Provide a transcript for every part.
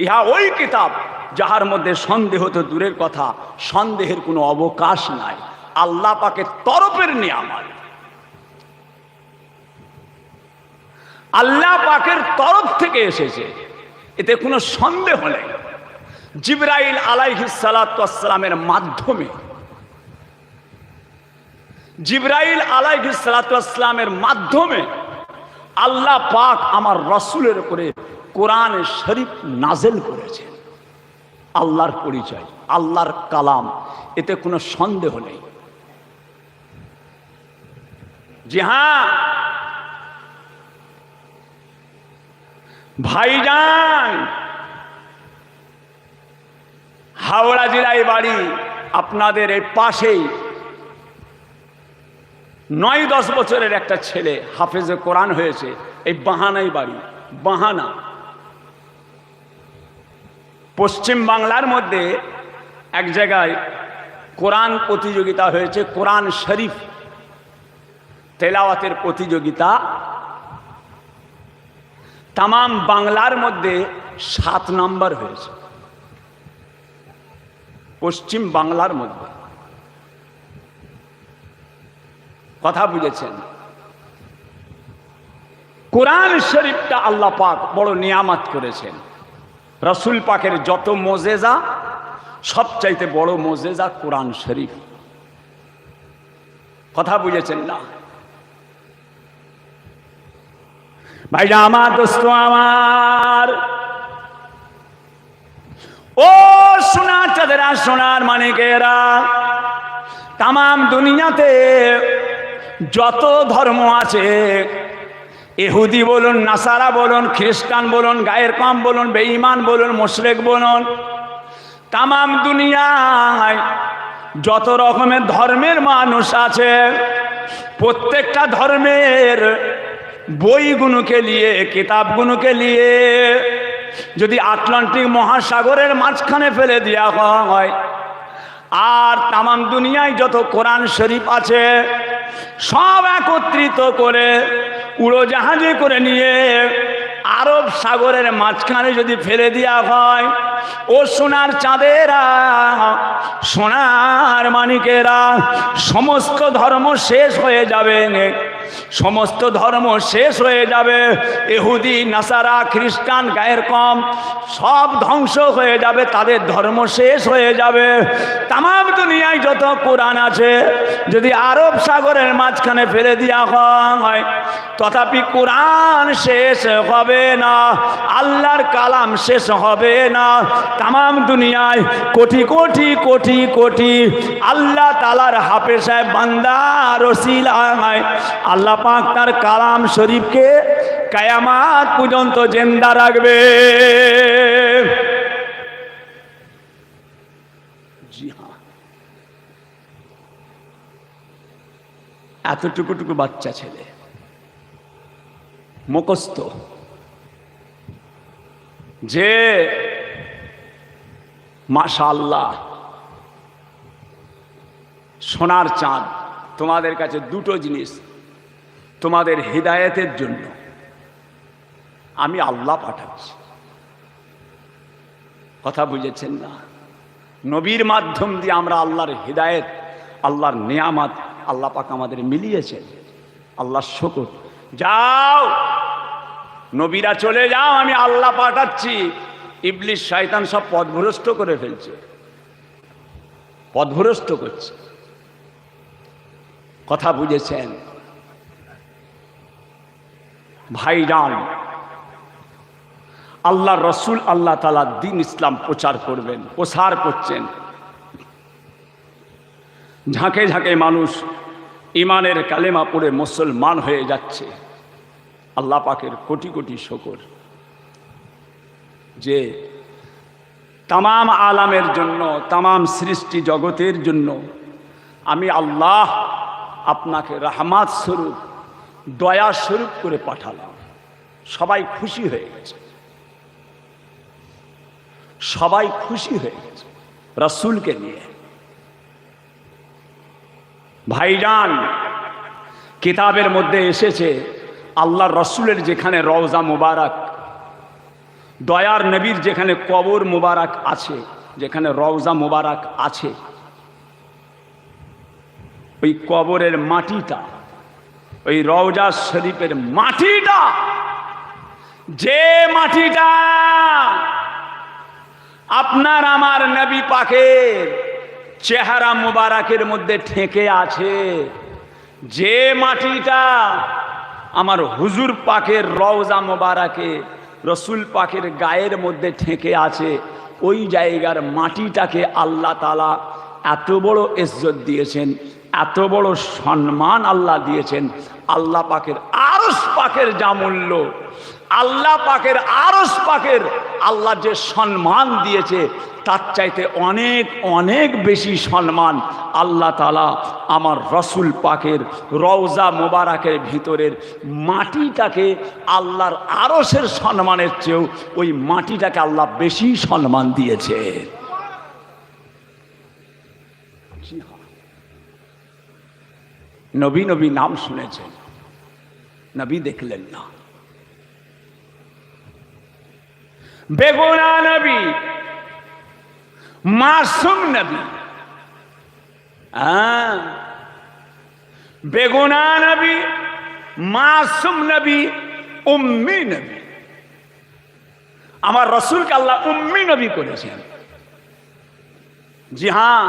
ইহা ওই কিতাব যাহার মধ্যে সন্দেহ তো দূরের কথা, সন্দেহের কোনো অবকাশ নাই। আল্লাহ পাকের তরফের নিয়ামত, আল্লাহ পাকের তরফ থেকে এসেছে, এতে কোনো সন্দেহ নেই। জিবরাইল আলাইহিস সালাতু ওয়াস সালামের মাধ্যমে, জিবরাইল আলাইহিস সালাতু ওয়াস সালামের মাধ্যমে আল্লাহ পাক আমার রাসূলের উপরে কোরআন শরীফ নাযিল করেছেন। আল্লাহর পরিচয়, আল্লাহর কালাম, এতে কোনো সন্দেহ নেই। জি হ্যাঁ ভাইজান, হাওড়া জেলায় বাড়ি, আপনাদের এই পাশেই 9-10 বছরের একটা ছেলে হাফেজে কোরআন হয়েছে, এই বাহানাই বাড়ি, বাহানা। পশ্চিম বাংলার মধ্যে এক জায়গায় কোরআন প্রতিযোগিতা হয়েছে, কোরআন শরীফ তেলাওয়াতের প্রতিযোগিতা। তামাম বাংলার মধ্যে 7 নম্বর হয়েছে, পশ্চিম বাংলার মধ্যে। কথা বুঝেছেন? কোরআন শরীফটা আল্লাহ পাক বড় নিয়ামত করেছেন। রাসূল পাকের যত মোজেজা, সবচাইতে বড় মোজেজা কোরআন শরীফ। কথা বুঝেছেন না ভাইরা আমার, দোস্ত আমার, ও সোনার চাঁদেরা, সোনার মানিকেরা, তামাম দুনিয়াতে যত ধর্ম আছে, ইহুদি বলুন, নাসারা বলুন, খ্রিস্টান বলুন, গায়ের কম বলুন, বেঈমান বলুন, মুশরিক বলুন, তামাম দুনিয়ায় যত রকমের ধর্মের মানুষ আছে, প্রত্যেকটা ধর্মের বইগুলোকে নিয়ে, কিতাবগুলোকে নিয়ে যদি আটলান্টিক মহাসাগরের মাঝখানে ফেলে দেওয়া হয়, আর তামাম দুনিয়ায় যত কোরআন শরীফ আছে সব একত্রিত করে উড়োজাহাজে করে নিয়ে আরব সাগরের মাঝখানে যদি ফেলে দেওয়া হয়, ও সোনার চাঁদেরা, সোনার মানিকেরা, সমস্ত ধর্ম শেষ হয়ে যাবে, সমস্ত ধর্ম শেষ হয়ে যাবে। ইহুদি, নাসারা, খ্রিস্টান, গায়ের কম সব ধ্বংস হয়ে যাবে, তাদের ধর্ম শেষ হয়ে যাবে। তামাম দুনিয়ায় যত কোরআন আছে যদি আরব সাগরের মাঝখানে ফেলে দেওয়া হয়, তথাপি কোরআন শেষ হবে না, আল্লাহর কালাম শেষ হবে না। তামাম দুনিয়ায় কোটি কোটি কোটি কোটি আল্লাহ তাআলার হাফেজ সাহেব বান্দা রসিলায় আল্লাহ পাক তার কালাম শরীফকে কিয়ামত পর্যন্ত জিন্দা রাখবে। জি হ্যাঁ, এতটুকু বাচ্চা ছেলে মুখস্থ, যে মাশাআল্লাহ সোনার চাঁদ। তোমাদের কাছে দুটো জিনিস, তোমাদের হিদায়াতের জন্য আমি আল্লাহ পাঠাচ্ছি। কথা বুঝেছেন না? নবীর মাধ্যম দিয়ে আমরা আল্লাহর হিদায়াত, আল্লাহর নিয়ামত আল্লাহ পাক আমাদের মিলিয়েছেন। আল্লাহর শুকর। যাও নবীরা চলে যাও, আমি আল্লাহ পাঠাচ্ছি। ইবলিস শয়তান সব পথভ্রষ্ট করে ফেলছে, পথভ্রষ্ট করছে। কথা বুঝেছেন ভাইজান? আল্লাহ রসুল আল্লাহ তাআলা দ্বীন ইসলাম প্রচার করবেন, প্রসার করছেন। ঝাঁকে ঝাঁকে মানুষ ইমানের কালেমা পড়ে মুসলমান হয়ে যাচ্ছে। আল্লাহ পাকের কোটি কোটি শুকর যে তামাম আলামের জন্য, তামাম সৃষ্টি জগতের জন্য আমি আল্লাহ আপনাকে রহমত স্বরূপ, দয়া স্বরূপ করে পাঠালাম। সবাই খুশি হয়ে গেছে, সবাই খুশি হয়ে গেছে রাসূলকে নিয়ে। ভাইজান, কিতাবের মধ্যে এসেছে আল্লাহর রাসূলের যেখানে রওজা মুবারক, দয়ার নবীর যেখানে কবর মোবারক আছে, যেখানে রওজা মোবারক আছে, ওই কবরের মাটিটা, ওই রওজা শরীফের মাটিটা, যে মাটিটা আপনার আমার নবী পাকের চেহারা মোবারকের মধ্যে ঠেকে আছে, যে মাটিটা আমার হুজুর পাকের রওজা মোবারকে রসুল পাকের গায়ের মধ্যে ঠেকে আছে, ওই জায়গার মাটিটাকে আল্লাহ তাআলা এত বড় ইজ্জত দিয়েছেন, এত বড় সম্মান আল্লাহ দিয়েছেন। আল্লাহ পাকের আরশ পাকের যা মূল্য, আল্লাহ পাকের আরশ পাকের আল্লাহ যে সম্মান দিয়েছে, তার চাইতে অনেক অনেক বেশি সম্মান আল্লাহ তাআলা আমার রসুল পাকের রওজা মোবারকের ভিতরের মাটিটাকে, আল্লাহর আরশের সম্মানের চেয়েও ওই মাটিটাকে আল্লাহ বেশি সম্মান দিয়েছে। নবী নবী নাম শুনেছেন, নবী দেখলেন না। বেগুনা নবী, মাসুম নবী, বেগুনা নবী, মাসুম নবী, উম্মি নবী। আমার রসুলকে আল্লাহ উম্মি নবী করেছেন। জি হ্যাঁ,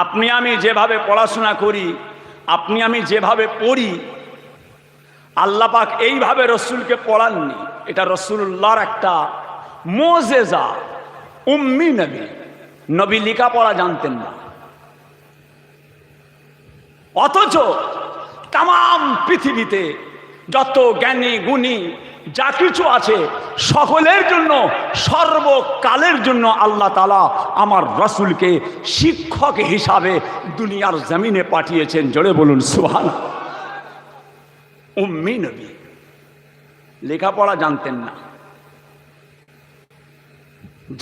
আপনি আমি যেভাবে পড়াশোনা করি, আপনি আমি যেভাবে পড়ি, আল্লাহ পাক এইভাবে রসুলকে পড়াননি। এটা রসুল্লাহর একটা মোজেজা। উম্মি নবী, নবী লেখাপড়া জানতেন না, অথচ তাম পৃথিবীতে যত জ্ঞানী গুণী যা কিছু আছে সকলের জন্য, সর্বকালের জন্য আল্লাহ তাআলা আমার রসুলকে শিক্ষক হিসাবে দুনিয়ার জমিনে পাঠিয়েছেন। জোরে বলুন সুবহানাল্লাহ। উম্মি নবী, লেখাপড়া জানতেন না।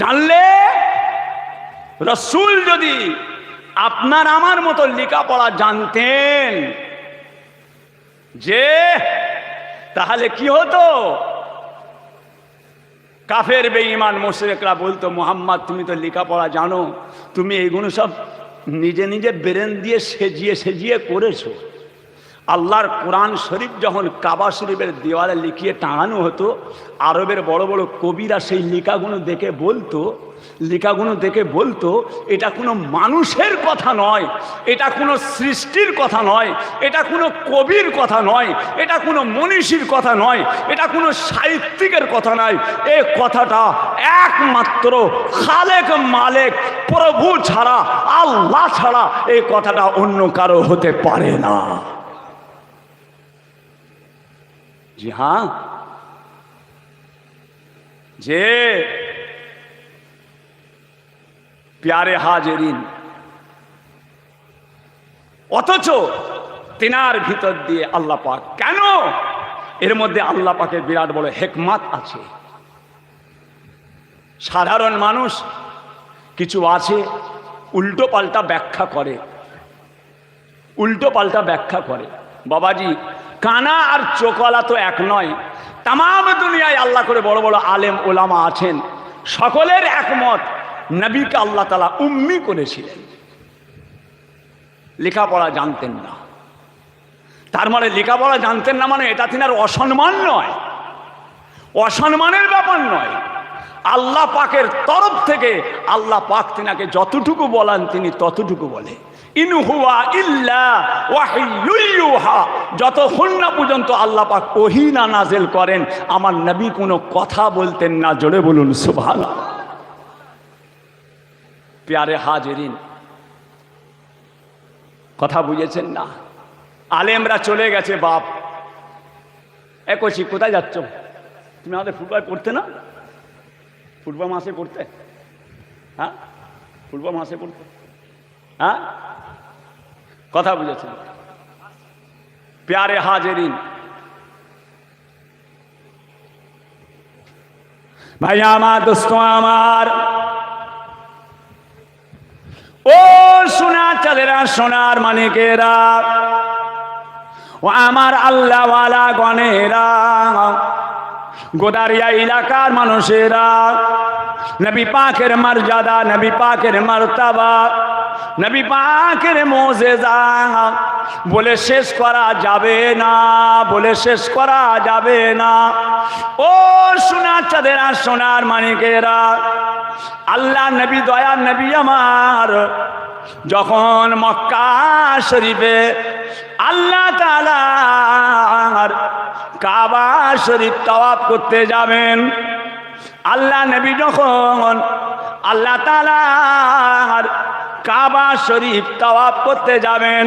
জানলে রসুল যদি আপনার আমার মতো লেখাপড়া জানতেন, যে তাহলে কি হতো? কাফের বেঈমান মুশরিকরা বলতো, মুহাম্মদ তুমি তো লেখাপড়া জানো, তুমি এইগুলো সব নিজে নিজে ব্রেন দিয়ে সেজিয়ে সেজিয়ে করেছো। আল্লাহর কোরআন শরীফ যখন কাবা শরীফের দেওয়ালে লিখিয়ে টাঙানো হতো, আরবের বড় বড় কবিরা সেই লেখাগুলো দেখে বলতো, লেখাগুলো দেখে বলতো, এটা কোনো মানুষের কথা নয়, এটা কোনো সৃষ্টির কথা নয়, এটা কোনো কবির কথা নয়, এটা কোনো মনীষীর কথা নয়, এটা কোনো সাহিত্যিকের কথা নয়। এই কথাটা একমাত্র খালেক মালেক প্রভু ছাড়া, আল্লাহ ছাড়া এই কথাটা অন্য কারো হতে পারে না। জি হ্যাঁ, যে প্যারে হাজেরিন, অথচ তিনার ভিতর দিয়ে আল্লাহ পাক কেন? এর মধ্যে আল্লাহ পাকের বিরাট বড় হিকমত আছে। সাধারণ মানুষ কিছু আছে উল্টো পাল্টা ব্যাখ্যা করে, উল্টো পাল্টা ব্যাখ্যা করে। বাবাজি, কানা আর চোখওয়ালা তো এক নয়। তাম দুনিয়ায় আল্লাহ করে বড় বড় আলেম ওলামা আছেন, সকলের একমত নবীকে আল্লাহ তাআলা উম্মি করেছিলেন, লেখাপড়া জানতেন না। তার মানে লেখাপড়া জানতেন না মানে এটা তিনার অসম্মান নয়, অসম্মানের ব্যাপার নয়। আল্লাহ পাকের তরফ থেকে আল্লাহ পাক তিনাকে যতটুকু বলেন তিনি ততটুকু বলে। ইন হুয়া ইল্লা ওয়াহিয়ুল ইউহা, যতক্ষণ না পর্যন্ত আল্লাহ পাক ওহী না নাযিল করেন আমার নবী কোনো কথা বলতেন না। জোরে বলুন সুবহানাল্লাহ। প্যারে হাজেরিন, কথা বুঝেছেন না? আলেমরা চলে গেছে। বাপ কইছি কোথায় যাচ্ছ? তুমি আমাদের ফুটবল পড়তে না? ফুটবল মাসে পড়তে? হ্যাঁ, ফুটবল মাসে পড়তে। হ্যাঁ, কথা বুঝেছেন? প্যারে হাজেরিন, ভাই আমার, দোস্ত আমার, ও সোনার চাঁদেরা, সোনার মানিকেরা, ও আমার আল্লাহওয়ালা গণেরা, ও গোদারিয়া এলাকার মানুষেরা নবী পাকের মর্যাদা, নবী পাকের মর্তবা, নবী পাকের মোজেজা বলে শেষ করা যাবে না, বলে শেষ করা যাবে না। ও সোনার চাঁদেরা, সোনার মানিকেরা, আল্লাহ নবী, দয়ার নবী আমার যখন মক্কা শরীফে আল্লাহ তাআলার কাবা শরীফ তাওয়াফ করতে যাবেন, আল্লাহ নবী যখন আল্লাহ তাআলার কাবা শরীফ তাওয়াফ করতে যাবেন,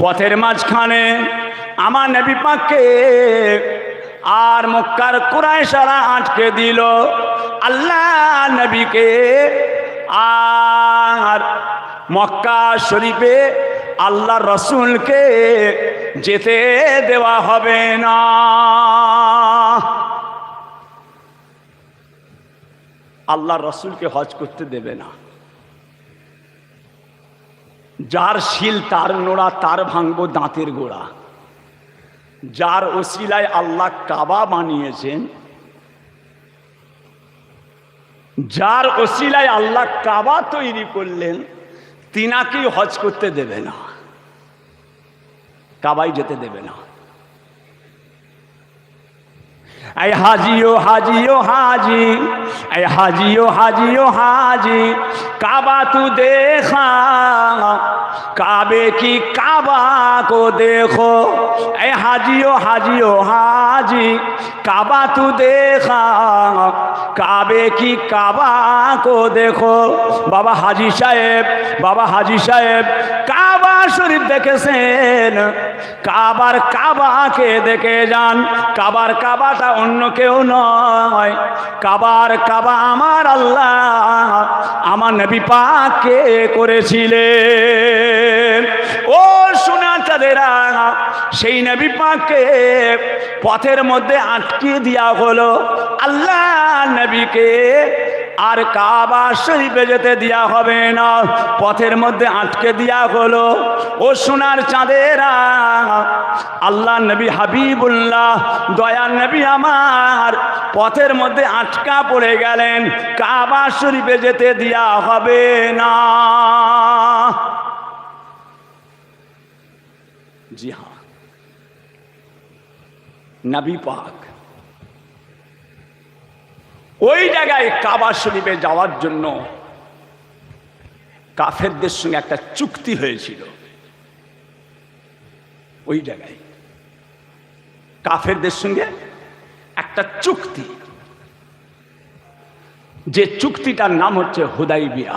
পথের মাঝখানে আমার নবী পাককে আর মক্কার কুরাইশরা আটকে দিল। আল্লাহ নবীকে আর মক্কা শরীফে আল্লাহ রসুলকে যেতে দেওয়া হবে না। আল্লাহ রসুলকে হজ করতে দেবে না। যার শিল তার নোড়া, তার ভাঙবো দাঁতের গোড়া। যার ওসিলায় আল্লাহ কাবা বানিয়েছেন, যার ওসিলায় আল্লাহ কাবা তৈরি করলেন, তিনাকেই হজ করতে দেবে না, কাবায় যেতে দেবে না। ऐ हाजियो हाजियो हाजी, ऐ हाजियो हाजियो हाजी, काबा तू देखा, काबे की काबा को देखो। ऐ हाजियो हाजियो हाजी, काबा तू देखा, काबे की काबा को देखो। बाबा हाजी साहेब, बाबा हाजी साहेब काबा शरीफ देखेছেন, কাবার কাবাকে দেখে যান। কাবার কাবাটা অন্য কেউ নয়, কাবার কাবা আমার আল্লাহ আমার নবী পাককে করেছিলেন। ও সোনার চাঁদেরা, সেই নবী পাককে পথের মধ্যে আটকে দেওয়া হলো। আল্লাহ নবীকে আর কাবা শরীফে যেতে দেওয়া হবে না, পথের মধ্যে আটকে দেওয়া হলো। ও সোনার চাঁদেরা, আল্লাহ নবী হাবিবুল্লাহ, দয়ার নবী আমার পথের মধ্যে আটকা পড়ে গেলেন, কাবা শরীফে যেতে দেওয়া হবে না। জি হ্যাঁ, নবী পাক ওই জায়গায় কাবা শরীফে যাওয়ার জন্য কাফেরদের সঙ্গে একটা চুক্তি হয়েছিল। ওই জায়গায় কাফেরদের সঙ্গে একটা চুক্তি, যে চুক্তিটার নাম হচ্ছে হুদাইবিয়া।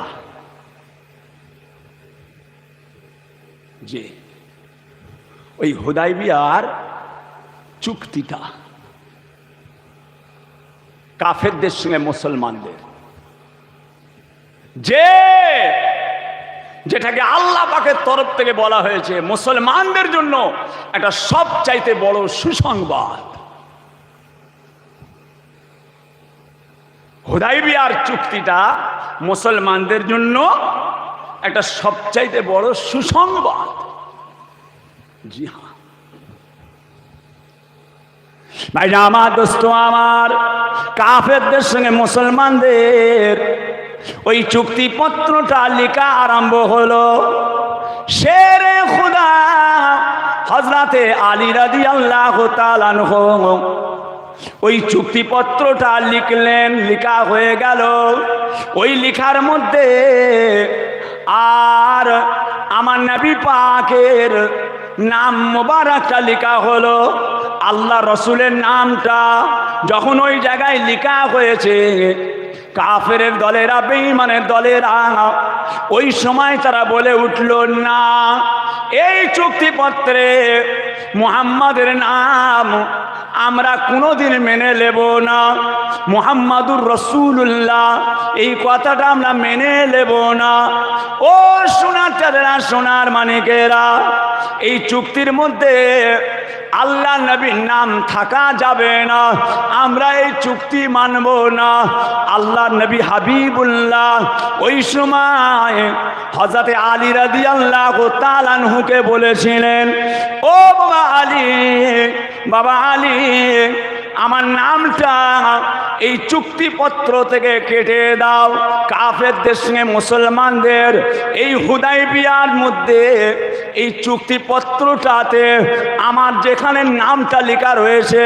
যে ওই হুদাইবিয়ার চুক্তিটা কাফেরদের সঙ্গে মুসলমানদের, যেটাকে আল্লাহ পাকের তরফ থেকে বলা হয়েছে মুসলমানদের জন্য একটা সবচাইতে বড় সুসংবাদ। হুদাইবিয়ার চুক্তিটা মুসলমানদের জন্য একটা সবচাইতে বড় সুসংবাদ। জি হ্যাঁ ভাই, আমার দোস্ত আমার, কাফেরদের সঙ্গে মুসলমানদের ওই চুক্তিপত্রটা লেখা আরম্ভ হলো। শেরে খুদা হযরতে আলী রাদিয়াল্লাহু তাআলা আনহু ওই চুক্তিপত্রটা লিখলেন, লেখা হয়ে গেল। ওই লেখার মধ্যে আর আমার নবী পাকের নাম মোবারকটা লেখা হলো। আল্লাহ রসুলের নামটা যখন ওই জায়গায় লেখা হয়েছে, কাফের দলেরা, বেঈমানের দলেরা ওই সময় তারা বলে উঠল, না, এই চুক্তিপত্রে মুহাম্মাদের নাম আমরা কোনোদিন মেনে নেব না। মুহাম্মাদুর রাসূলুল্লাহ, এই কথাটা আমরা মেনে নেব না। ও সোনার চাঁদেরা, সোনার মানিকেরা, এই চুক্তির মধ্যে আল্লাহ নবীর নাম থাকা যাবে না, আমরা এই চুক্তি মানব না। আল্লাহ নবী হাবিবুল্লাহ ওই সময় হযরতে আলী রাদিয়াল্লাহু তাআলা আনহুকে বলেছিলেন, ও বাবা আলী, বাবা আলী, আমার নামটা এই চুক্তিপত্র থেকে কেটে দাও। কাফেরদের সঙ্গে মুসলমানদের এই হুদাইবিয়ার মধ্যে এই চুক্তিপত্রটাতে আমার যেখানে নামটা লেখা রয়েছে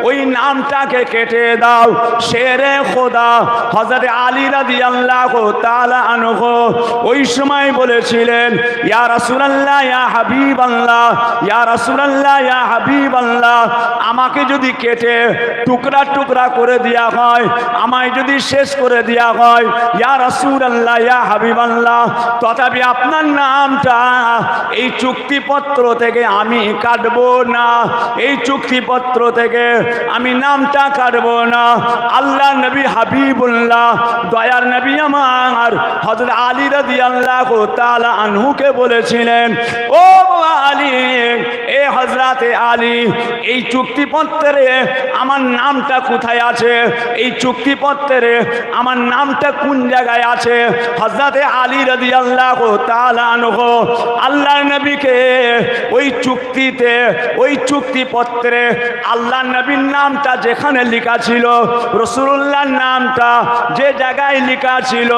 ওই নামটাকে কেটে দাও। শেরে খোদা হযরত আলী রাদিয়াল্লাহু তাআলা আনহু ওই সময় বলেছিলেন, ইয়া রাসূলুল্লাহ, ইয়া হাবিবাল্লাহ, ইয়া রাসূলুল্লাহ, ইয়া হাবিবাল্লাহ, আমাকে যদি কেটে টুকরা টুকরা করে দেয়া হয়, আমায় যদি শেষ করে দেয়া হয়, ইয়া রাসূলুল্লাহ, ইয়া হাবিবাল্লাহ, তথাপি আপনার নামটা এই চুক্তিপত্র থেকে আমি কাটবো না, এই চুক্তিপত্র থেকে আমি নামটা কাটবো না। আল্লাহ নবী হাবিবুল্লাহ দয়ার নবী আমার হযরত আলী রাদিয়াল্লাহু তাআলা আনহুকে বলেছিলেন, ও আলী, এ হযরতে আলী, এই চুক্তিপত্রে আমার নামটা কোথায় আছে? এই চুক্তিপত্রে আমার নামটা কোন জায়গায় আছে? হযরতে আলী রাদিয়াল্লাহু তাআলা আনহু আল্লাহ নবীকে ওই চুক্তিতে, ওই চুক্তিপত্রে আল্লাহ নবীর নামটা যেখানে লেখা ছিল, রাসূলুল্লাহর নামটা যে জায়গায় লেখা ছিল,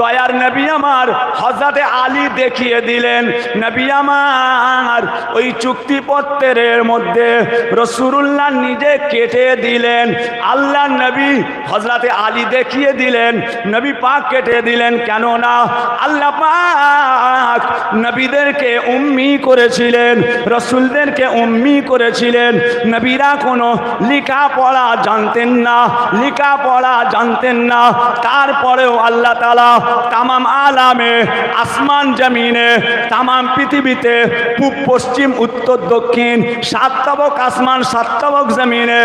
দয়ার নবী আমার হযরতে আলী দেখিয়ে দিলেন। নবী আমার ওই চুক্তিপত্রের মধ্যে রাসূলুল্লাহ নিজে কেটে দিলেন। আল্লাহ নবী হযরতে আলী দেখিয়ে দিলেন, নবী পাক কেটে দিলেন। কেননা আল্লাহ পাক নবীদেরকে উম্মি করেছিলেন, রাসূলদেরকে উম্মি করেছিলেন। নবীরা কোনো লেখাপড়া জানতেন না, লেখাপড়া জানতেন না। তারপরেও আল্লাহ তাআলা তামাম আলামে, আসমান জমিনে, তামাম পৃথিবীতে, পূব পশ্চিম উত্তর দক্ষিণ, সাত তবক আসমান, সাত তবক জমিনে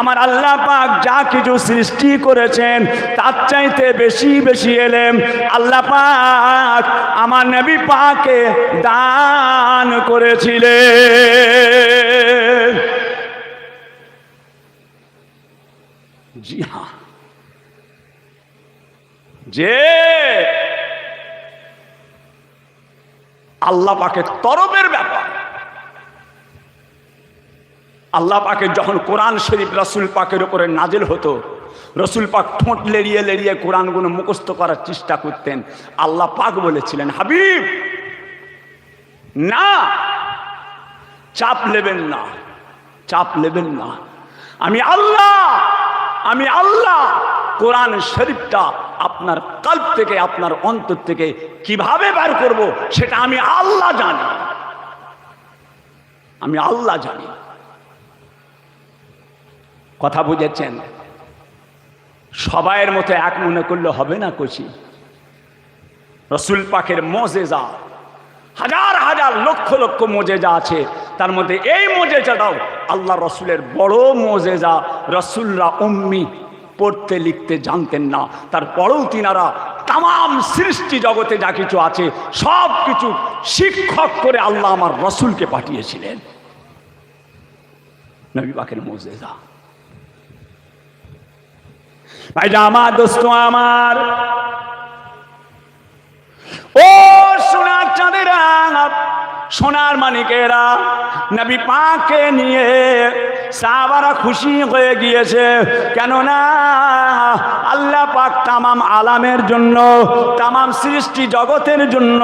আমার আল্লাহ পাক যা কিছু সৃষ্টি করেছেন তার চাইতে বেশি বেশি এলেম আল্লাহ পাক আমার নবী পাকে দান করেছিলেন। জি হ্যাঁ, যে আল্লাহ পাকের তরফের ব্যাপার। আল্লাহ পাকের যখন কোরআন শরীফ রাসূল পাকের উপরে নাজিল হতো, রাসূল পাক ঠোঁট লেড়িয়ে লেড়িয়ে কোরআনগুলো মুখস্থ করার চেষ্টা করতেন। আল্লাহ পাক বলেছিলেন, হাবিব না, চাপ নেবেন না, চাপ নেবেন না, আমি আল্লাহ, আমি আল্লাহ কোরআন শরীফটা আপনার কল্প থেকে, আপনার অন্তর থেকে কিভাবে বের করব সেটা আমি আল্লাহ জানি, আমি আল্লাহ জানি। কথা বুঝেছেন? সবাইয়ের মতো এক মনে করলে হবে না। কচি রাসূল পাকের মুজিজা, হাজার হাজার লক্ষ লক্ষ মুজিজা আছে, তার মধ্যে এই মুজিজাটাও আল্লাহ রসুলের বড় মুজিজা। রসুলরা উম্মি, পড়তে লিখতে জানতেন না, তারপরেও তিনারা তাম সৃষ্টি জগতে যা কিছু আছে সব কিছু শিক্ষক করে আল্লাহ আমার রসুলকে পাঠিয়েছিলেন। নবী পাকের মুজিজা। ভাইরা আমার, দোস্ত আমার, ও সোনার চাঁদেরা, সোনার মানিকেরা, নবী পাককে নিয়ে সাহাবারা খুশি হয়ে গিয়েছে। কেননা আল্লাহ পাক তামাম আলামের জন্য, তামাম সৃষ্টি জগতের জন্য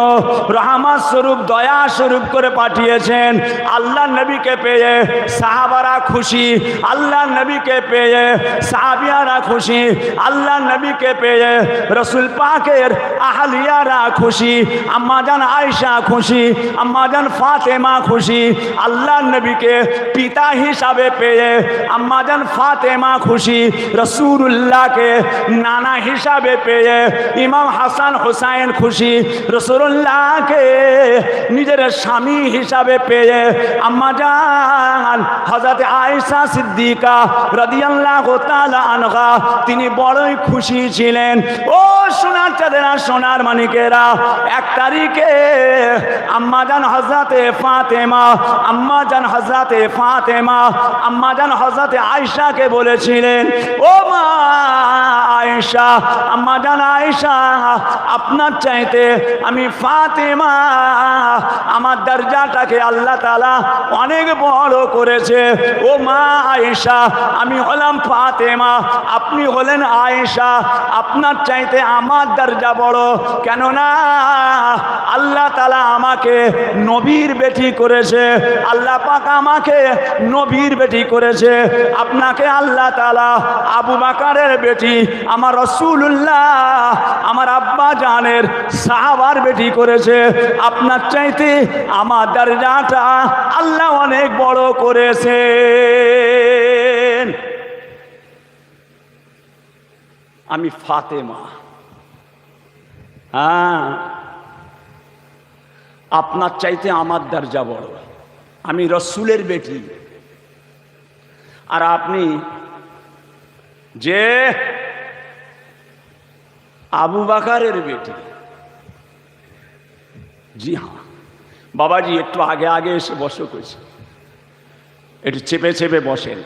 রহমত স্বরূপ, দয়া স্বরূপ করে পাঠিয়েছেন। আল্লাহ নবীকে পেয়ে সাহাবারা খুশি, আল্লাহ নবীকে পেয়ে সাহাবিয়ারা খুশি, আল্লাহ নবীকে পেয়ে রসুল পাকের আহলিয়ারা খুশি, আম্মাজান আয়েশা খুশি, আম্মাজান ফাতেমা খুশি। আল্লাহ নবীকে পিতা হিসাবে পেয়ে আম্মাজান ফাতেমা খুশি, রাসূলুল্লাহকে নানা হিসাবে পেয়ে ইমাম হাসান হুসাইন খুশি, রাসূলুল্লাহকে নিজের স্বামী হিসাবে পেয়ে আম্মাজান হযরত আয়েশা সিদ্দিকা রাদিয়াল্লাহু তাআলা আনহা তিনি বড়ই খুশি ছিলেন। ও সোনার চাঁদেরা, সোনার মানিকেরা, 1 তারিখে আম্মাজান হযরতে ফাতেমা, আম্মাজান হযরতে ফাতেমা, আম্মাজান হযরতে আয়েশাকে বলেছিলেন, ও মা আয়েশা, আম্মা জান আয়েশা, আপনার চাইতে আমি ফাতেমা, আমার দরজাটাকে আল্লাহ তাআলা অনেক বড় করেছে। ও মা আয়েশা, আমি হলাম ফাতেমা, আপনি হলেন আয়েশা, আপনার চাইতে আমার দরজা বড়। কেননা আল্লাহ তাআলা আমাকে নবীর বেটি করেছে, আল্লাহ পাক আমাকে নবীর বেটি করেছে। আপনাকে আল্লাহ তাআলা আবু বকরের বেটি, আমার রাসূলুল্লাহ, আমার আব্বা জানের সাহাবার বেটি করেছে। আপনার চাইতে আমার দরজাটা আল্লাহ অনেক বড় করেছে। আমি ফাতেমা, হ্যাঁ, আপনার চাইতে আমার দরজা বড়। আমি রসুলের বেটি, আর আপনি যে আবু বকরের বেটি। জি হ্যাঁ বাবাজি, একটু আগে আগে এসে বসো কইছে, একটু চেপে চেপে বসেন।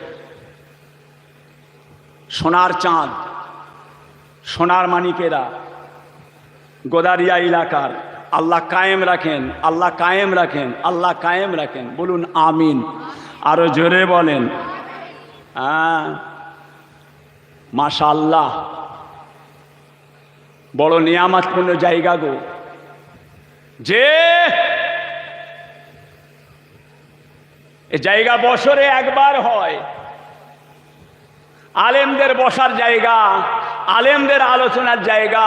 সোনার চাঁদ, সোনার মানিকেরা গোদারিয়া এলাকার আল্লাহ কায়েম রাখেন, আল্লাহ কায়েম রাখেন, আল্লাহ কায়েম রাখেন। বলুন আমিন, আরো জোরে বলেন। হ্যাঁ, মাশাআল্লাহ, বড় নিয়ামতপূর্ণ জায়গা গো, যে এই জায়গা বছরে একবার হয়। আলেমদের বসার জায়গা, আলেমদের আলোচনার জায়গা।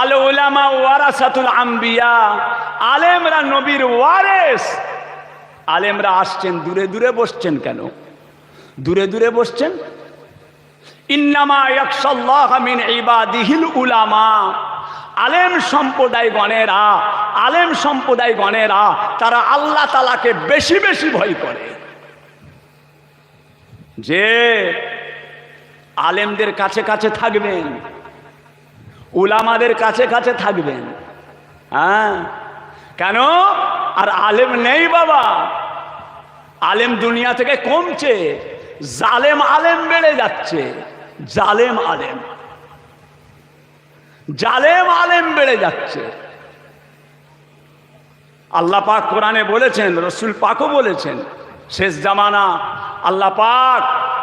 আল উলামা ওয়ারাসাতুল আম্বিয়া, আলেমরা নবীর ওয়ারেস। আলেমরা আসছেন, দূরে দূরে বসছেন কেন? দূরে দূরে বসছেন। ইন্নামা ইয়াখশাল্লাহ মিন ইবাদিহিল উলামা, আলেম সম্প্রদায়গণেরা, আলেম সম্প্রদায়গণেরা তারা আল্লাহ তাআলাকে বেশি বেশি ভয় করে। যে আলেমদের কাছে কাছে থাকবেন, উলামাদের কাছে কাছে থাকবেন। হ্যাঁ, কেন? আর আলেম নেই বাবা, আলেম দুনিয়া থেকে কমছে, জালেম আলেম বেড়ে যাচ্ছে। জালেম আলেম, জালেম আলেম বেড়ে যাচ্ছে। আল্লাহ পাক কোরআনে বলেছেন, রসুল পাকও বলেছেন, শেষ জামানা আল্লাহ পাক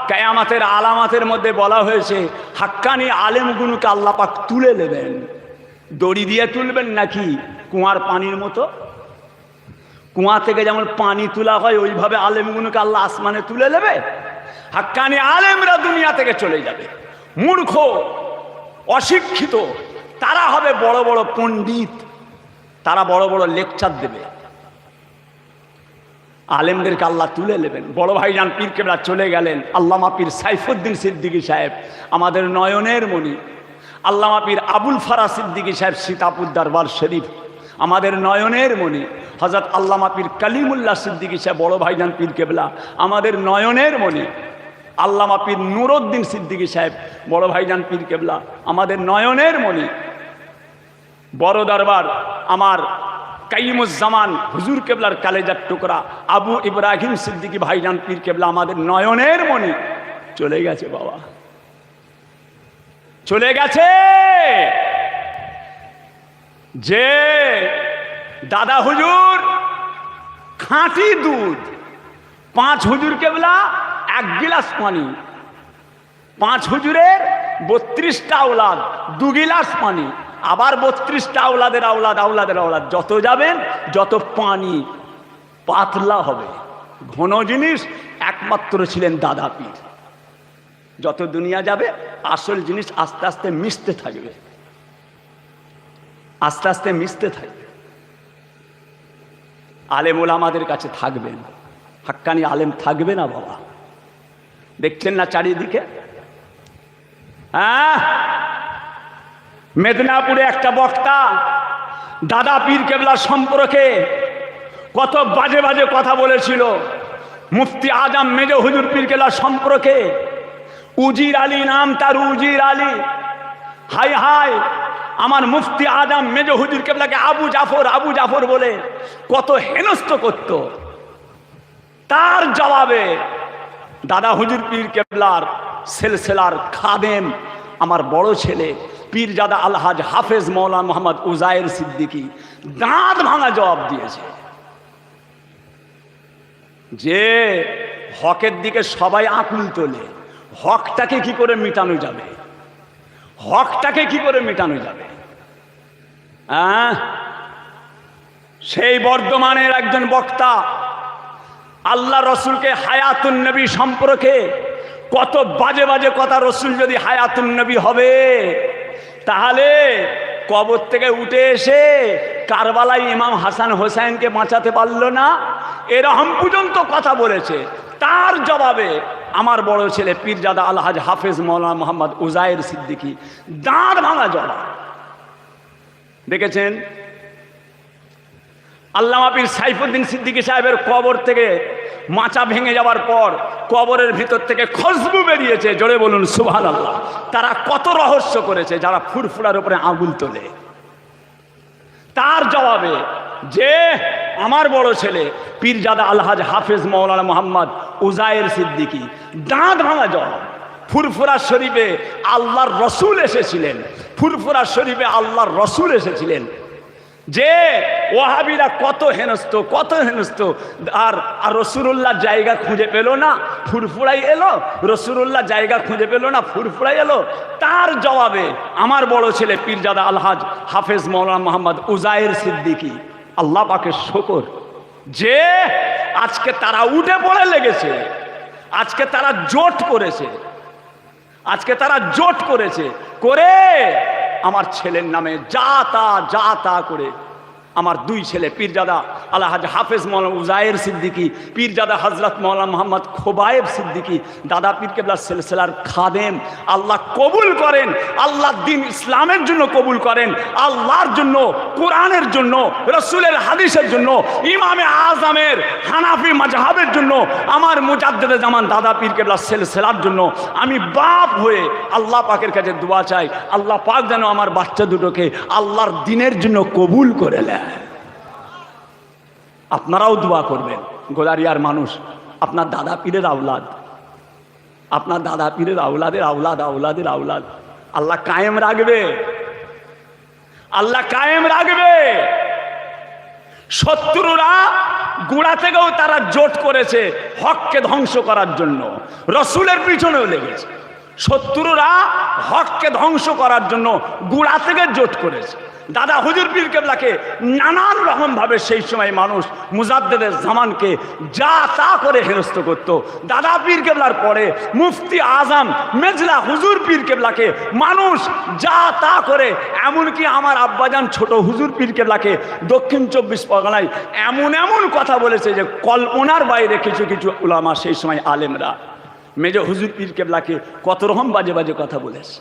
কিয়ামতের আলামতের মধ্যে বলা হয়েছে হাক্কানি আলেমগুলোকে আল্লাহ পাক তুলে নেবেন। দড়ি দিয়ে তুলবেন নাকি কুয়ার পানির মতো? কুয়া থেকে যেমন পানি তোলা হয় ওইভাবে আলেমগুলোকে আল্লাহ আসমানে তুলে নেবে। হাক্কানি আলেমরা দুনিয়া থেকে চলে যাবে। মূর্খ, অশিক্ষিত তারা হবে বড় বড় পণ্ডিত, তারা বড় বড় লেকচার দেবে। আলেমদেরকে আল্লাহ তুলে নেবেন। বড় ভাইজান পীর কেবলা চলে গেলেন, আল্লামা পীর সাইফুদ্দিন সিদ্দিকী সাহেব আমাদের নয়নের মণি, আল্লামা পীর আবুল ফারা সিদ্দিকী সাহেব সীতাপুর দরবার শরীফ আমাদের নয়নের মণি, হযরত আল্লামা পীর কালিমুল্লাহ সিদ্দিকী সাহেব বড় ভাইজান পীর কেবলা আমাদের নয়নের মণি, আল্লামা পীর নুরউদ্দিন সিদ্দিকী সাহেব বড় ভাইজান পীর কেবলা আমাদের নয়নের মণি, বড় দরবার আমার কাইমুজ্জামান হুজুর কেবলার কালেজার টুকরা আবু ইব্রাহিম সিদ্দিকী ভাইজান পীর কেবলা আমাদের নয়নের মণি চলে গেছে বাবা, চলে গেছে। যে দাদা হুজুর খাঁটি দুধ, 5 হুজুর কেবলা 1 গিলাস পানি, 5 হুজুরের 32টা আওলাদ 2 গিলাস পানি, আবার 32টা আওলাদের আওলাদ আওলাদের আওলাদ, যত যাবেন যত পানি পাতলা হবে। ঘন জিনিস একমাত্র ছিলেন দাদা পীর। যত দুনিয়া যাবে আসল জিনিস আস্তে আস্তে মিশতে থাকবে, আস্তে আস্তে মিশতে থাকবে। আলেম ওলামাদের কাছে থাকবেন, হাক্কানি আলেম থাকবে না বাবা। দেখছেন না চারিদিকে? হ্যাঁ, মেদিনীপুরে একটা বক্তা দাদা পীর কেবলা সম্পর্কে কত বাজে বাজে কথা বলেছিল। মুফতি আজম মেজ হুজুর পীর কেবলা সম্পর্কে, উজির আলী নাম তার, উজির আলী, হাই হাই আমার মুফতি আজম মেজ হুজুর কেবলাকে আবু জাফর আবু জাফর বলে কত হেনস্থ করত। তার জবাবে দাদা হুজুর পীর কেবলার সিলসিলার খাদেম আমার বড় ছেলে পীরজাদা আলহাজ হাফেজ মৌলানা মোহাম্মদ উজায়ের সিদ্দিকী দাঁত ভাঙা জবাব দিয়েছে যে হকের দিকে সবাই আকুল তোলে, হকটাকে কি করে মেটানো যাবে, হকটাকে কি করে মেটানো যাবে? সেই বর্ধমানের একজন বক্তা আল্লাহ রসুলকে হায়াতুন নবী সম্পর্কে কত বাজে বাজে কথা, রসুল যদি হায়াতুন নবী হবে তাহলে কবর থেকে উঠে এসে কারবালায় ইমাম হাসান হোসেনকে বাঁচাতে পারলো না, এরকম পর্যন্ত কথা বলেছে। তার জবাবে আমার বড় ছেলে পীরজাদা আলহাজ হাফেজ মৌলানা মোহাম্মদ উজায়ের সিদ্দিকী দাঁত ভাঙা জবাব দেখেছেন। আল্লামা পীর সাইফুদ্দিন সিদ্দিকী সাহেবের কবর থেকে মাচা ভেঙে যাওয়ার পর কবরের ভিতর থেকে খুশবু বেরিয়েছে, জোরে বলুন সুবহানাল্লাহ। তারা কত রহস্য করেছে যারা ফুরফুরার উপরে আঙুল তোলে। তার জবাবে যে আমার বড় ছেলে পীরজাদা আলহাজ হাফেজ মৌলানা মোহাম্মদ উজায়ের সিদ্দিকী দাঁত ভাঙা জবাব। ফুরফুরা শরীফে আল্লাহর রসুল এসেছিলেন, ফুরফুরা শরীফে আল্লাহর রসুল এসেছিলেন। যে ওয়াহাবিরা কত হেনস্ত, কত হেনস্ত, আর রসুলুল্লাহ জায়গা খুঁজে পেল না, ফুরফুরাই এলো। রসুলুল্লাহ জায়গা খুঁজে পেল না, ফুরফুরাই এলো। তার জবাবে আমার বড় ছেলে পীরজাদা আলহাজ হাফেজ মৌলানা মোহাম্মদ উজায়ের সিদ্দিকী, আল্লাহ পাকের শুকর যে আজকে তারা উঠে পড়ে লেগেছে, আজকে তারা জোট করেছে, আজকে তারা জোট করেছে করে আমার ছেলের নামে যা তা করে আমার দুই ছেলে পীরজাদা আলহাজ হাফেজ মৌলানা উজায়ের সিদ্দিকী, পীরজাদা হজরত মৌলানা মোহাম্মদ খোবায়েব সিদ্দিকী, দাদা পীর কেবলা সিলসিলার খাদেম, আল্লাহ কবুল করেন, আল্লাহ দিন ইসলামের জন্য কবুল করেন, আল্লাহর জন্য, কোরআনের জন্য, রসুলের হাদিসের জন্য, ইমামে আজমের হানাফি মাযহাবের জন্য, আমার মুজাদ্দেদে জামান দাদা পীর কেবলা সিলসিলার জন্য আমি বাপ হয়ে আল্লাহ পাকের কাছে দোয়া চাই, আল্লাহ পাক যেন আমার বাচ্চা দুটোকে আল্লাহর দিনের জন্য কবুল করে নেয়। আপনারাও দোয়া করবেন। গোদারিয়ার মানুষ আপনার দাদা পীরের আওলাদ, আপনার দাদা পীরের আওলাদের আওলাদ, আওলাদের আওলাদ আল্লাহ কায়েম রাখবে, আল্লাহ কায়েম রাখবে। শত্রুরা গোড়া থেকেও তারা জোট করেছে হককে ধ্বংস করার জন্য, রসুলের পিছনেও লেগেছে। শত্রুরা হককে ধ্বংস করার জন্য গোড়া থেকে জোট করেছে। দাদা হুজুর পীর কেবলাকে নানান রকম ভাবে সেই সময় মানুষ মুজাদ্দেদের জামানকে যা তা করে হেনস্থ করত। দাদা পীর কেবলার পরে মুফতি আজম মেজলা হুজুর পীর কেবলাকে মানুষ যা তা করে, এমনকি আমার আব্বাজান ছোট হুজুর পীর কেবলাকে দক্ষিণ 24 পরগনায় এমন এমন কথা বলেছে যে কল্পনার বাইরে কিছু কিছু উলামা সেই সময় আলেমরা মেজ হুজুর পীর কেবলাকে কত রকম বাজে বাজে কথা বলেছে।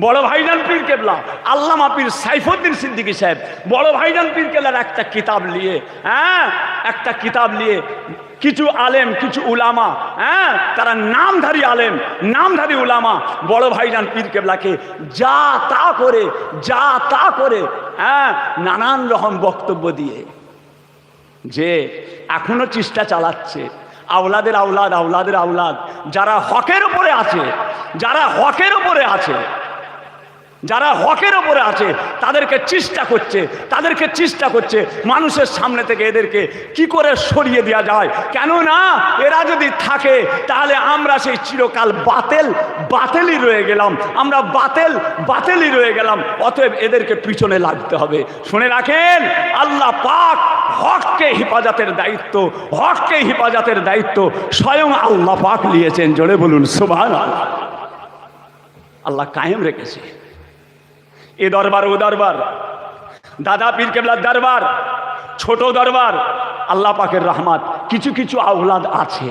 বড় ভাইজান পীর কেবলা আল্লামা পীর সাইফুদ্দিন সিদ্দিকী সাহেব বড় ভাইজান পীর কেবলার একটা কিতাব নিয়ে, একটা কিতাব নিয়ে কিছু আলেম, কিছু উলামা, তারা নামধারী আলেম, নামধারী উলামা বড় ভাইজান পীর কেবলাকে যা তা করে নানান রকম বক্তব্য দিয়ে যে এখনো চেষ্টা চালাচ্ছে আওলাদের আওলাদ, আওলাদের আওলাদ যারা হকের উপরে আছে, যারা হকের উপরে আছে, যারা হকের ওপরে আছে তাদেরকে চেষ্টা করছে মানুষের সামনে থেকে এদেরকে কি করে সরিয়ে দেওয়া যায়। কেননা এরা যদি থাকে তাহলে আমরা সেই চিরকাল বাতেলই রয়ে গেলাম, আমরা বাতেলই রয়ে গেলাম। অতএব এদেরকে পিছনে লাগতে হবে। শুনে রাখেন, আল্লাহ পাক হককে হেফাজতের দায়িত্ব স্বয়ং আল্লাহ পাক নিয়েছেন। জোরে বলুন সুবহানাল্লাহ। আল্লাহ কায়েম রেখেছে। এ দরবার ও দরবার, দাদা পীর কেবলার দরবার, ছোট দরবার, আল্লাহ পাকের রহমত কিছু কিছু আওলাদ আছে,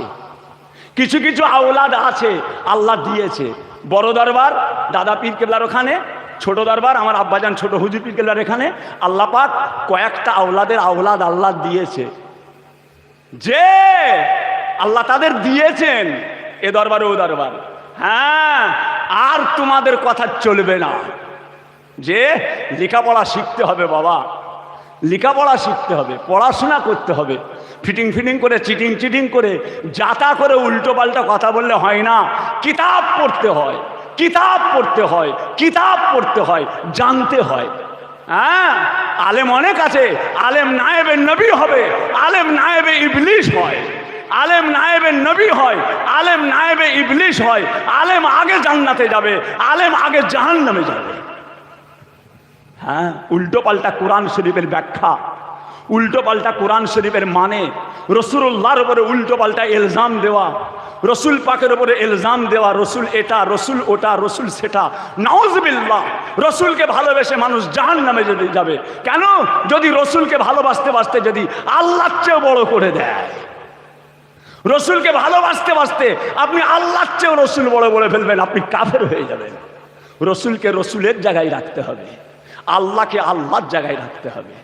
কিছু কিছু আওলাদ আছে আল্লাহ দিয়েছে। বড় দরবার দাদা পীর কেবলার ওখানে, ছোট দরবার আমার আব্বাজান ছোট হুজুর পীর কেবলার এখানে আল্লাহ পাক কয়েকটা আওলাদের আওলাদ আল্লাহ দিয়েছে, যে আল্লাহ তাদের দিয়েছেন এ দরবার ও দরবার। আর তোমাদের কথা চলবে না যে লেখাপড়া শিখতে হবে, বাবা লেখাপড়া শিখতে হবে, পড়াশোনা করতে হবে। ফিটিং করে চিটিং করে যাতা করে উল্টো পাল্টা কথা বললে হয় না। কিতাব পড়তে হয়, কিতাব পড়তে হয়, কিতাব পড়তে হয়, জানতে হয়। হ্যাঁ, আলেম অনেক আছে, আলেম নায়েবে নবী হবে, আলেম নায়েবে ইবলিশ হয়, আলেম নায়েবে নবী হয়, আলেম নায়েবে ইবলিশ হয়। আলেম আগে জান্নাতে যাবে, আলেম আগে জাহান্নামে যাবে। হ্যাঁ, উল্টো পাল্টা কোরআন শরীফের ব্যাখ্যা, উল্টো পাল্টা কোরআন শরীফের মানে, রসুল্লাহর উপরে উল্টো পাল্টা ইলজাম দেওয়া, রসুল পাকের উপরে ইলজাম দেওয়া, রসুল এটা, রসুল ওটা, রসুল সেটা, নাউজুবিল্লাহ। রসুলকে ভালোবেসে মানুষ জাহান্নামে যদি যাবে কেন? যদি রসুলকে ভালোবাসতে বাসতে যদি আল্লাহর চেয়েও বড় করে দেয়, রসুলকে ভালোবাসতে বাসতে আপনি আল্লাহর চেয়েও রসুল বড় বলে ফেলবেন, আপনি কাফের হয়ে যাবেন। রসুলকে রসুলের জায়গায় রাখতে হবে, আল্লাহকে আল্লাহর জায়গায় রাখতে হবে।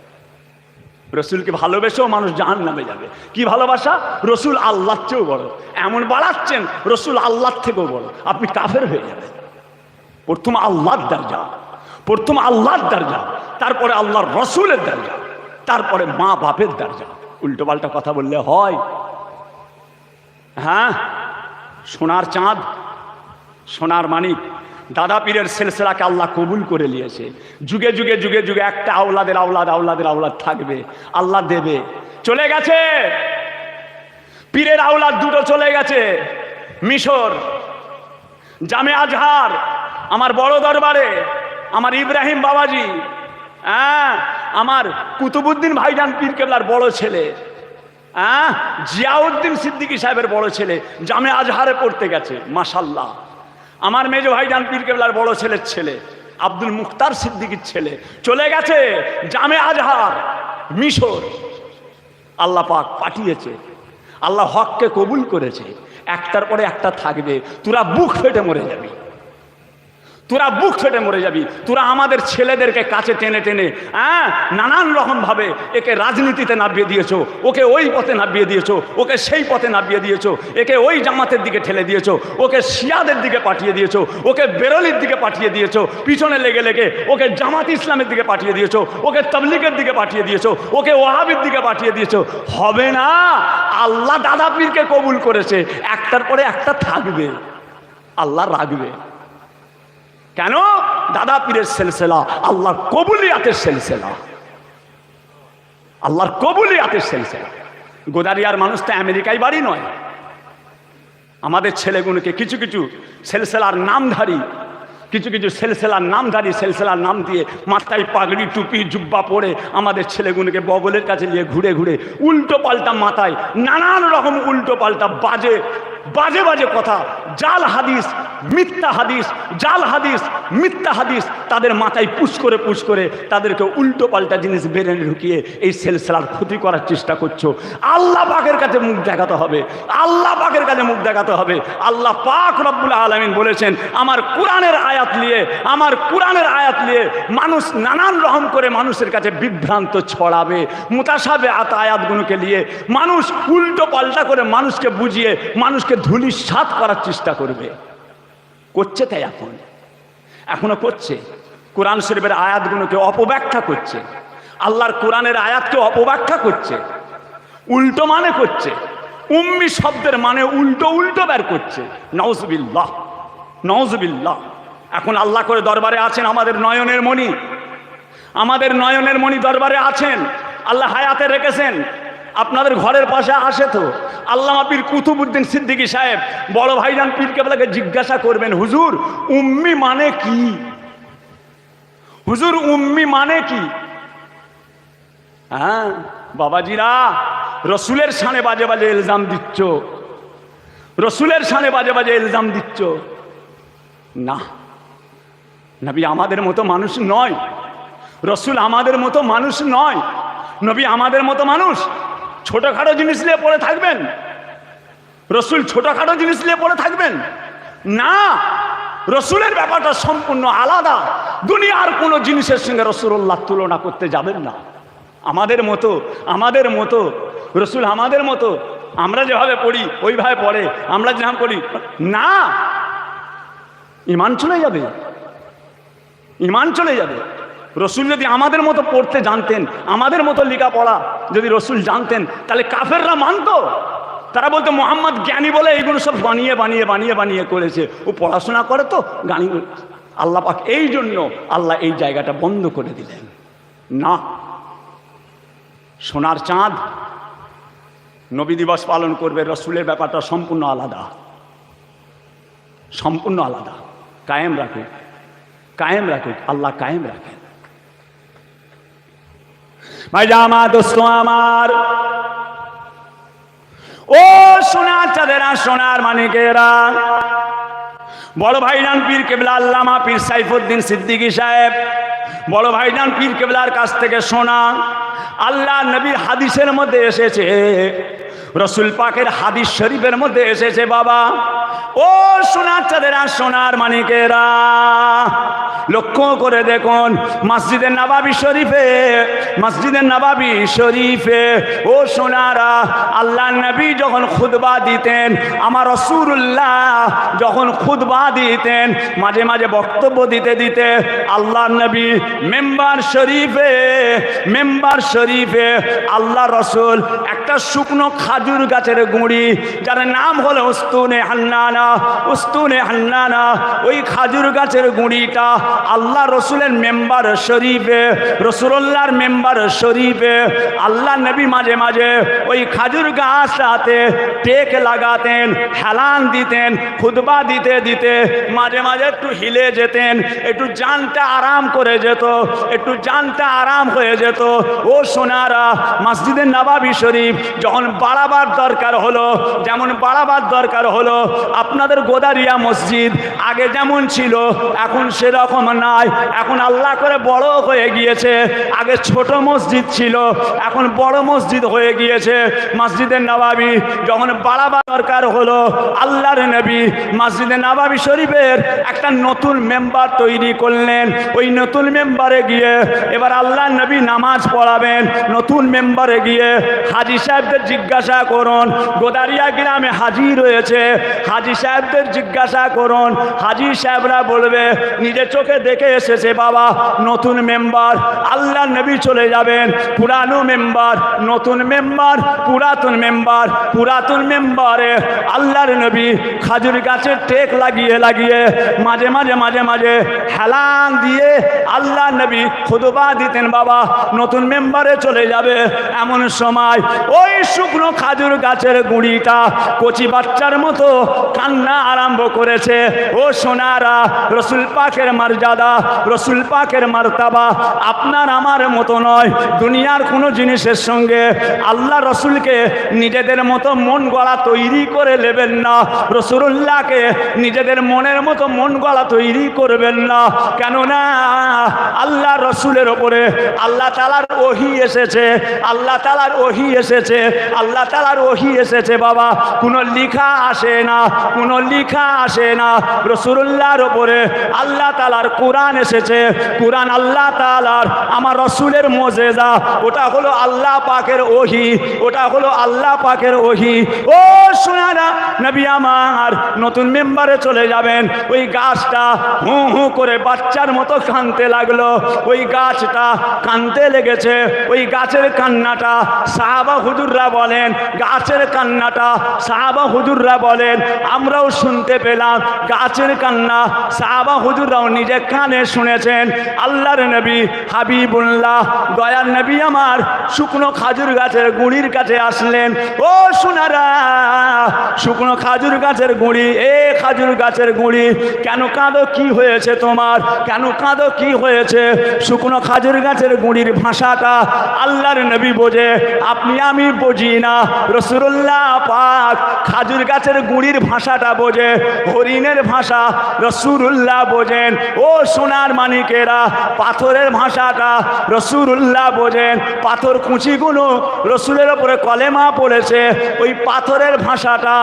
রসুলকে ভালোবেসেও মানুষ জাহান্নামে যাবে। কি ভালোবাসা? রসুল আল্লাহর চেয়েও বড়, এমন বাড়াচ্ছেন রসুল আল্লাহর থেকেও বড়, আপনি কাফের হয়ে যাবেন। প্রথম আল্লাহর দরজা, প্রথম আল্লাহর দরজা, তারপরে আল্লাহর রসুলের দরজা, তারপরে মা বাপের দরজা। উল্টো পাল্টা কথা বললে হয়? হ্যাঁ, সোনার চাঁদ, সোনার মানিক, দাদা পীরের সিলসিলাকে আল্লাহ কবুল করে নিয়েছে। যুগে যুগে যুগে যুগে একটা আওলাদের আওলাদ আওলাদের আওলাদ থাকবে, আল্লাহ দেবে। চলে গেছে পীরের আওলাদ দুটো, চলে গেছে মিশর, জামে আজহার, আমার বড় দরবারে আমার ইব্রাহিম বাবাজি, হ্যাঁ, আমার কুতুবউদ্দিন ভাইজান পীর কেবলার বড় ছেলে, হ্যাঁ, জিয়াউদ্দিন সিদ্দিকী সাহেবের বড় ছেলে জামে আজহারে পড়তে গেছে। মাশাল্লাহ। আমার মেজো ভাইজান পীর কেবলার বড় ছেলের ছেলে আব্দুল মুখতার সিদ্দিকীর ছেলে চলে গেছে জামে আজহার, মিশর। আল্লাহ পাক পাঠিয়েছে, আল্লাহ হককে কবুল করেছে। একটার পরে একটা থাকবে, তোরা বুক ফেটে মরে যাবি, তোরা বুক ফেটে মরে যাবি। তোরা আমাদের ছেলেদেরকে কাছে টেনে টেনে, হ্যাঁ, নানান রকম ভাবে একে রাজনীতিতে নামিয়ে দিয়েছো, ওকে ওই পথে নামিয়ে দিয়েছো, ওকে সেই পথে নামিয়ে দিয়েছো, একে ওই জামাতের দিকে ঠেলে দিয়েছো, ওকে শিয়াদের দিকে পাঠিয়ে দিয়েছো, ওকে বেরলির দিকে পাঠিয়ে দিয়েছো, পিছনে লেগে লেগে ওকে জামাত ইসলামের দিকে পাঠিয়ে দিয়েছো, ওকে তাবলীগের দিকে পাঠিয়ে দিয়েছো, ওকে ওয়াহাবির দিকে পাঠিয়ে দিয়েছো। হবে না। আল্লাহ দাদা পীরকে কবুল করেছে, একটার পরে একটা থাকবে, আল্লাহ রাখবে। কেন? দাদা পীরের সিলসিলা আল্লাহর কবুলিয়াতের সিলসিলা, আল্লাহর কবুলিয়াতের সিলসিলা। গোদারিয়ার মানুষ তো আমেরিকায় বাড়ি নয়। আমাদের ছেলেগুলোকে কিছু কিছু সিলসিলার নামধারী, কিছু কিছু সিলসিলার নামধারী, সিলসিলার নাম দিয়ে মাথায় পাগড়ি টুপি জুব্বা পরে আমাদের ছেলেগুলোকে বগলের কাছে নিয়ে ঘুরে ঘুরে উল্টো পাল্টা মাথায় নানান রকম উল্টো পাল্টা বাজে বাজে বাজে কথা, জাল হাদিস, মিথ্যা হাদিস, জাল হাদিস, মিথ্যা হাদিস তাদের মাথায় পুশ করে তাদেরকে উল্টো পাল্টা জিনিস বেড়ে ঢুকিয়ে এই সিলসিলার ক্ষতি করার চেষ্টা করছো। আল্লাহ পাকের কাছে মুখ দেখাতে হবে, আল্লাহ পাকের কাছে মুখ দেখাতে হবে। আল্লাহ পাক রব্বুল আলামিন বলেছেন, আমার কোরআনের আয়াত নিয়ে, আমার কোরআনের আয়াত নিয়ে মানুষ নানান রকম করে মানুষের কাছে বিভ্রান্ত ছড়াবে, মুতাশাবিহাত আয়াতগুলোকে নিয়ে মানুষ উল্টো পাল্টা করে মানুষকে বুঝিয়ে মানুষকে ধূলিসাৎ করার চেষ্টা করবে। করছে তাই এখনো করছে। কোরআন শরীফের আয়াতগুলোকে অপব্যাখ্যা করছে, আল্লাহর কোরআনের আয়াতকে অপব্যাখ্যা করছে, উল্টো মানে করছে, উম্মি শব্দের মানে উল্টো উল্টো বের করছে। নাউজুবিল্লাহ, নাউজুবিল্লাহ। এখন আল্লাহ করে দরবারে আছেন আমাদের নয়নের মণি, আমাদের নয়নের মণি দরবারে আছেন, আল্লাহ হায়াতে রেখেছেন। আপনাদের ঘরের পাশে আসে তো আল্লামা পীর কুতুবউদ্দিন সিদ্দিকী সাহেব, বড় ভাইজান পীর কেবলাকে জিজ্ঞাসা করবেন, হুজুর উম্মি মানে কি? হুজুর উম্মি মানে কি? হ্যাঁ বাবাজিরা, রসুলের শানে বাজে বাজে ইলজাম দিচ্ছ, রসুলের শানে বাজে বাজে ইলজাম দিচ্ছ। না, নবী আমাদের মতো মানুষ নয়, রসুল আমাদের মতো মানুষ নয়, নবী আমাদের মতো মানুষ। ছোটখাটো জিনিস নিয়ে পড়ে থাকবেন? রসুল ছোটখাটো জিনিস নিয়ে পড়ে থাকবেন না। রসুলের ব্যাপারটা সম্পূর্ণ আলাদা। দুনিয়ার কোনো জিনিসের সঙ্গে রসুল্লাহ তুলনা করতে যাবেন না। আমাদের মতো, আমাদের মতো রসুল আমাদের মতো, আমরা যেভাবে পড়ি ওইভাবে পড়ে, আমরা যেভাবে পড়ি না, ঈমান চলে যাবে, ঈমান চলে যাবে। রসুল যদি আমাদের মতো পড়তে জানতেন, আমাদের মতো লেখাপড়া যদি রসুল জানতেন, তাহলে কাফেররা মানত, তারা বলতো মোহাম্মদ জ্ঞানী বলে এইগুলো সব বানিয়ে বানিয়ে বানিয়ে বানিয়ে করেছে, ও পড়াশোনা করে তো জ্ঞানী। আল্লাহ পাক এই জন্য আল্লাহ এই জায়গাটা বন্ধ করে দিলেন। না, সোনার চাঁদ নবী দিবস পালন করবে, রসুলের ব্যাপারটা সম্পূর্ণ আলাদা, সম্পূর্ণ আলাদা। কায়েম রাখুক, কায়েম রাখুক, আল্লাহ কায়েম রাখেন। ভাই আমার দোস্ত আমার, ও সোনার চাঁদেরা, সোনার মানিকেরা, বড় ভাইজান পীর কেবলা আল্লামা পীর সাইফুদ্দিন সিদ্দিকী সাহেব, বড় ভাইজান পীর কেবলার কাছ থেকে শোনা, আল্লাহ নবীর হাদিসের মধ্যে এসেছে, রসুল পাকের হাদিস শরীফের মধ্যে এসেছে বাবা। ও সোনার চাঁদেরা, সোনার মানিকেরা, লক্ষ্য করে দেখুন মসজিদে নববী শরীফে, মসজিদে নববী শরীফে ও সোনারা, আল্লাহ নবী যখন খুতবা দিতেন, আমার রাসূলুল্লাহ যখন খুতবা দিতেন, মাঝে মাঝে বক্তব্য দিতে দিতে আল্লাহ নবী মেম্বার শরীফে, মেম্বার শরীফে আল্লাহ রসুল একটা শুকনো খাজুর গাছের গুঁড়ি, যার নাম হলো উস্তুনে হান্নানা, উস্তুনে হান্নানা, ওই খাজুর গাছের গুঁড়িটা আল্লাহ রসুলের মেম্বার শরীফে, রসুল্লাহর মেম্বার শরীফে আল্লাহ নবী মাঝে মাঝে ওই খাজুর গাছটাতে টেক লাগাতেন, হেলান দিতেন, খুতবা দিতে দিতে মাঝে মাঝে একটু হিলে যেতেন, একটু জানটা আরাম করে যেত, একটু জানটা আরাম হয়ে যেত। ও সোনারা, মসজিদে নববী শরীফ যখন বাড়াবার দরকার হলো, যেমন বাড়াবার দরকার হলো, আপনাদের গোদারিয়া মসজিদ আগে যেমন ছিল এখন সেরকম নাই, এখন আল্লাহ করে বড় হয়ে গিয়েছে। আগে ছোট মসজিদ ছিল, এখন বড় মসজিদ হয়ে গিয়েছে। মসজিদে নববী যখন বাড়াবার দরকার হলো, আল্লাহর নবী মসজিদে নববী শরীফের একটা নতুন মেম্বার তৈরি করলেন। ওই নতুন মেম্বারে গিয়ে এবার আল্লাহ নবী নামাজ পড়াবেন। নতুন মেম্বারে গিয়ে হাজী সাহেবদের জিজ্ঞাসা করুন, গোদারিয়া গ্রামে হাজী রয়েছে, হাজী সাহেবদের জিজ্ঞাসা করুন, হাজী সাহেবরা বলবে নিজে চোখে দেখে এসেছে বাবা, নতুন মেম্বার, আল্লাহ নবী চলে যাবেন, পুরানো মেম্বার, নতুন মেম্বার, পুরাতন মেম্বার, পুরাতন মেম্বারে আল্লাহর নবী খাজুর গাছের টেক লাগিয়ে লাগিয়ে মাঝে মাঝে মাঝে মাঝে হেলান দিয়ে আল্লাহ নবী খুতবা দিতেন বাবা। নতুন মেম্বারে চলে যাবে, এমন সময় ওই শুকনো খাজুর গাছের গুঁড়িটা কচি বাচ্চার মতো কান্না আরম্ভ করেছে। ও সোনারা, রসুল পাকের মর্যাদা, রসুল পাকের মারতাবা আপনার আমার মতো নয়। দুনিয়ার কোনো জিনিসের সঙ্গে আল্লাহ রসুলকে নিজেদের মতো মন গড়া তৈরি করে নেবেন না, রসুল্লাহকে নিজেদের মনের মতো মন গড়া তৈরি করবেন না। কেননা আল্লাহ রসুলের ওপরে আল্লাহ তাআলার ওহী এসেছে, আল্লাহ তাআলার ওহী এসেছে, আল্লাহ তাআলার ওহী এসেছে বাবা। কোনো লেখা আসে না, কোনো লেখা আসে না। রসুল্লাহর ওপরে আল্লাহ তাআলার কোরআন এসেছে, কোরআন আল্লাহ তাআলার, আমার রসুলের মুজিজা, ওটা হলো আল্লাহ পাকের ওহী, ওটা হলো আল্লাহ পাকের ওহী। ও সোনারা, নবী আমার নতুন মেম্বারে চলে যাবেন, ওই গাছটা হু হু করে বাচ্চার মতো কাঁদতে লাগলো। ওই গাছটা কাঁদতে লেগেছে, ওই গাছের কান্নাটা সাহাবা হুজুররা বলেন, গাছের কান্নাটা সাহাবা হুজুররা বলেন আমরাও শুনতে পেলাম, গাছের কান্না সাহাবা হুজুররাও নিজে কানে শুনেছেন। আল্লাহর নবী হাবিবুল্লাহ দয়ার নবী আমার শুকনো খাজুর গাছের গুঁড়ির কাছে আসলেন। ও সোনারা, শুকনো খাজুর গাছের গুঁড়ি, এ খাজুর গাছের গুঁড়ি, কেন কাঁদো, কি হয়েছে তোমার, কেন কাঁদো, কি হয়েছে? শুকনো খাজুর গাছের গুঁড়ির ভাষাটা আল্লাহর নবী বোঝে, আপনি আমি বুঝি না। রাসূলুল্লাহ পাক খাজুর গাছের গুঁড়ির ভাষাটা বোঝে, হরিণের ভাষা রাসূলুল্লাহ বোঝেন। ও সোনার মানিকেরা, পাথরের ভাষাটা রাসূলুল্লাহ বোঝেন। পাথর কুচিগুলো রসুলের ওপরে কলেমা পড়েছে, ওই পাথরের ভাষাটা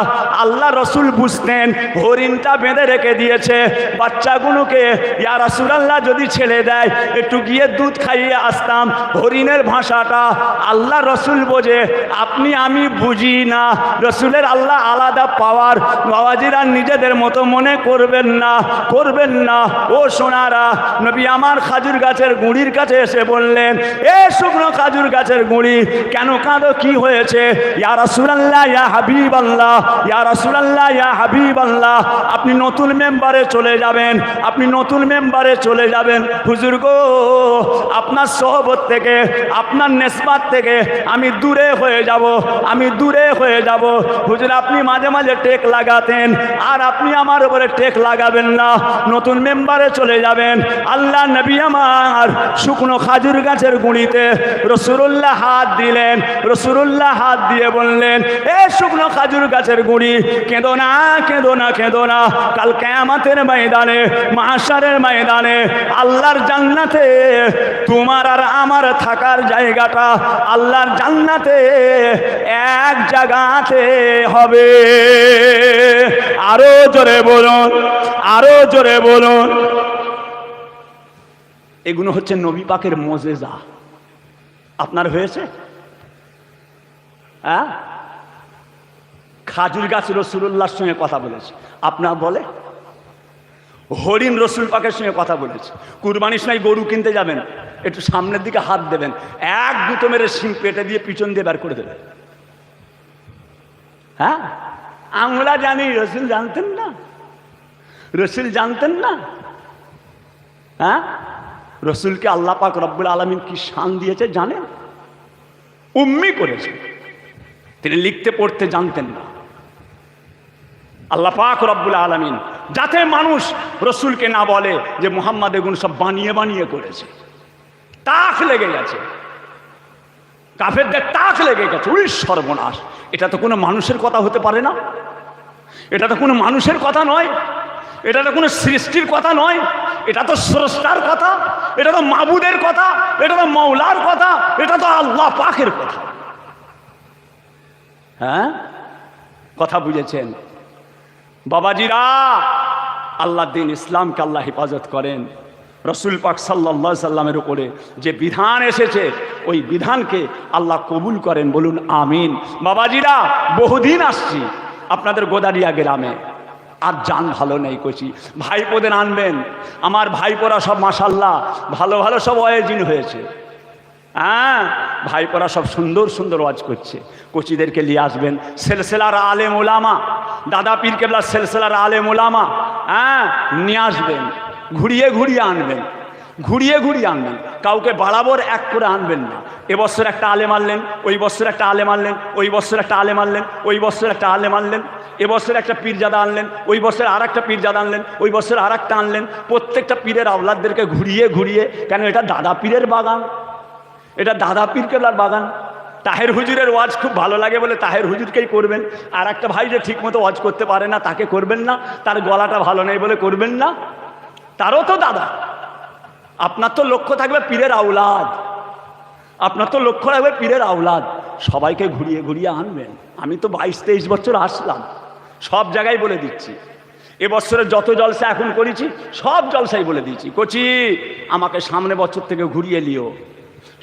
আল্লাহ রসুল বুঝতেন। হরিণটা বেঁধে রেখে দিয়েছে বাচ্চাগুলোকে, ইয়া রাসূলুল্লাহ যদি ছেড়ে দেয় একটু গিয়ে দুধ খাইয়ে আসতাম। হরিণের ভাষাটা আল্লাহ রসুল বোঝে, আপনি আমি বুঝি না। রসুলের আল্লাহ আলাদা পাওয়ার, বাবাজিরা নিজেদের মতো মনে করবেন না, করবেন না। ও সোনারা, নবী আমার খাজুর গাছের গুঁড়ির কাছে এসে বললেন, এ শুকনো খাজুর গাছের গুঁড়ি, কেন কাঁদো, কি হয়েছে? ইয়া রাসূলুল্লাহ, ইয়া হাবিবাল্লাহ, ইয়া রাসূলুল্লাহ, ইয়া হাবিবাল্লাহ, আপনি নতুন মেম্বারে চলে যাবেন, আপনি নতুন মেম্বারে চলে যাবেন। হুজুর গো, আপনার সোহবত থেকে, আপনার নেসবাত থেকে আমি দূরে হয়ে যাব, আমি দূরে হয়ে যাব। হুজুর আপনি মাঝে মাঝে টেক লাগাতেন, আর আপনি আমার উপরে টেক লাগাবেন না, নতুন মেম্বারে চলে যাবেন। আল্লাহ নবী আমার শুকনো খাজুর গাছের গুঁড়িতে রাসূলুল্লাহ হাত দিলেন। রাসূলুল্লাহ হাত দিয়ে বললেন, এ শুকনো খাজুর গাছের গুঁড়ি, কেঁদো না, কেঁদো না, কেঁদো না। কাল কিয়ামতের ময়দানে, মাহশারের ময়দানে, আল্লাহর জান্নাতে তোমার আর আমার থাকার জায়গাটা আল্লাহর জান্নাতে এক জায়গাতে হবে। আরো জোরে বলুন, আরো জোরে বলুন। এগুলো হচ্ছে নবী পাকের মুজিজা। আপনার হয়েছে? হ্যাঁ, খাজুর গাছ রাসূলুল্লাহর সঙ্গে কথা বলেছে, আপনার বলে? হরিণ রসুল পাকের সঙ্গে কথা বলেছে। কুরবানির সময় গরু কিনতে যাবেন, একটু সামনের দিকে হাত দেবেন, এক গুঁতো মেরে শিং পেটে দিয়ে পিছন দিয়ে বের করে দেবেন। হ্যাঁ, আমরা জানি, রসুল জানতেন না? রসুল জানতেন না? হ্যাঁ, রসুলকে আল্লাহ পাক রব্বুল আলামিন কি শান দিয়েছে জানেন? উম্মি করেছে, তিনি লিখতে পড়তে জানতেন না। আল্লাহ পাক রব্বুল আলামিন যাতে মানুষ রসুলকে না বলে যে মুহাম্মদ এগুলো সব বানিয়ে বানিয়ে করেছে। তাক লেগে গেছে, কাফেরদের তাক লেগে গেছে। উই সর্বনাশ, এটা তো কোনো মানুষের কথা হতে পারে না, এটা তো কোনো মানুষের কথা নয়, এটা তো কোনো সৃষ্টির কথা নয়, এটা তো স্রষ্টার কথা, এটা তো মাবুদের কথা, এটা তো মৌলার কথা, এটা তো আল্লাহ পাকের কথা। হ্যাঁ, কথা বুঝেছেন বাবাজিরা? আল্লাহ দিন ইসলামকে আল্লাহ হেফাজত করেন। রসুল পাক সাল্লাল্লাহু আলাইহি সাল্লামের উপরে যে বিধান এসেছে, ওই বিধানকে আল্লাহ কবুল করেন, বলুন আমিন। বাবাজিরা, বহুদিন আসছি আপনাদের গোদারিয়া গ্রামে, আর জান ভালো নেই কচি। ভাইপোদের আনবেন, আমার ভাইপোরা সব মাশাল্লাহ ভালো ভালো সব ওয়াজিন হয়েছে। হ্যাঁ, ভাইপোরা সব সুন্দর সুন্দর ওয়াজ করছে। কচিদেরকে নিয়ে আসবেন, সেলসেলার আলেম ওলামা, দাদা পীর কেবলার সেলসেলার আলেম ওলামা, হ্যাঁ নিয়ে আসবেন, ঘুরিয়ে ঘুরিয়ে আনবেন, ঘুরিয়ে ঘুরিয়ে আনবেন, কাউকে বরাবর এক করে আনবেন না। এবছর একটা আলেম আনলেন, ওই বছর একটা আলেম আনলেন, ওই বছর একটা আলেম আনলেন, ওই বছর একটা আলেম আনলেন, এবছর একটা পীরজাদা আনলেন, ওই বছর আর একটা পীরজাদা আনলেন, ওই বছর আর একটা আনলেন। প্রত্যেকটা পীরের আওলাদদেরকে ঘুরিয়ে ঘুরিয়ে, কেন এটা দাদা পীরের বাগান, এটা দাদা পীর কেবলার বাগান। তাহের হুজুরের ওয়াজ খুব ভালো লাগে বলে তাহের হুজুরকেই করবেন। আর একটা ভাই যে ঠিক মতো ওয়াজ করতে পারে না, তাকে করবেন না, তার গলাটা ভালো নেই বলে করবেন না, তারও তো দাদা। আপনার তো লক্ষ্য থাকবে পীরের আওলাদ, আপনার তো লক্ষ্য রাখবে পীরের আওলাদ। সবাইকে ঘুরিয়ে ঘুরিয়ে আনবেন। আমি তো 22-23 বছর আসলাম, সব জায়গায় বলে দিচ্ছি। এবছরে যত জলসা এখন করেছি সব জলসাই বলে দিয়েছি, কচি আমাকে সামনে বছর থেকে ঘুরিয়ে লিও,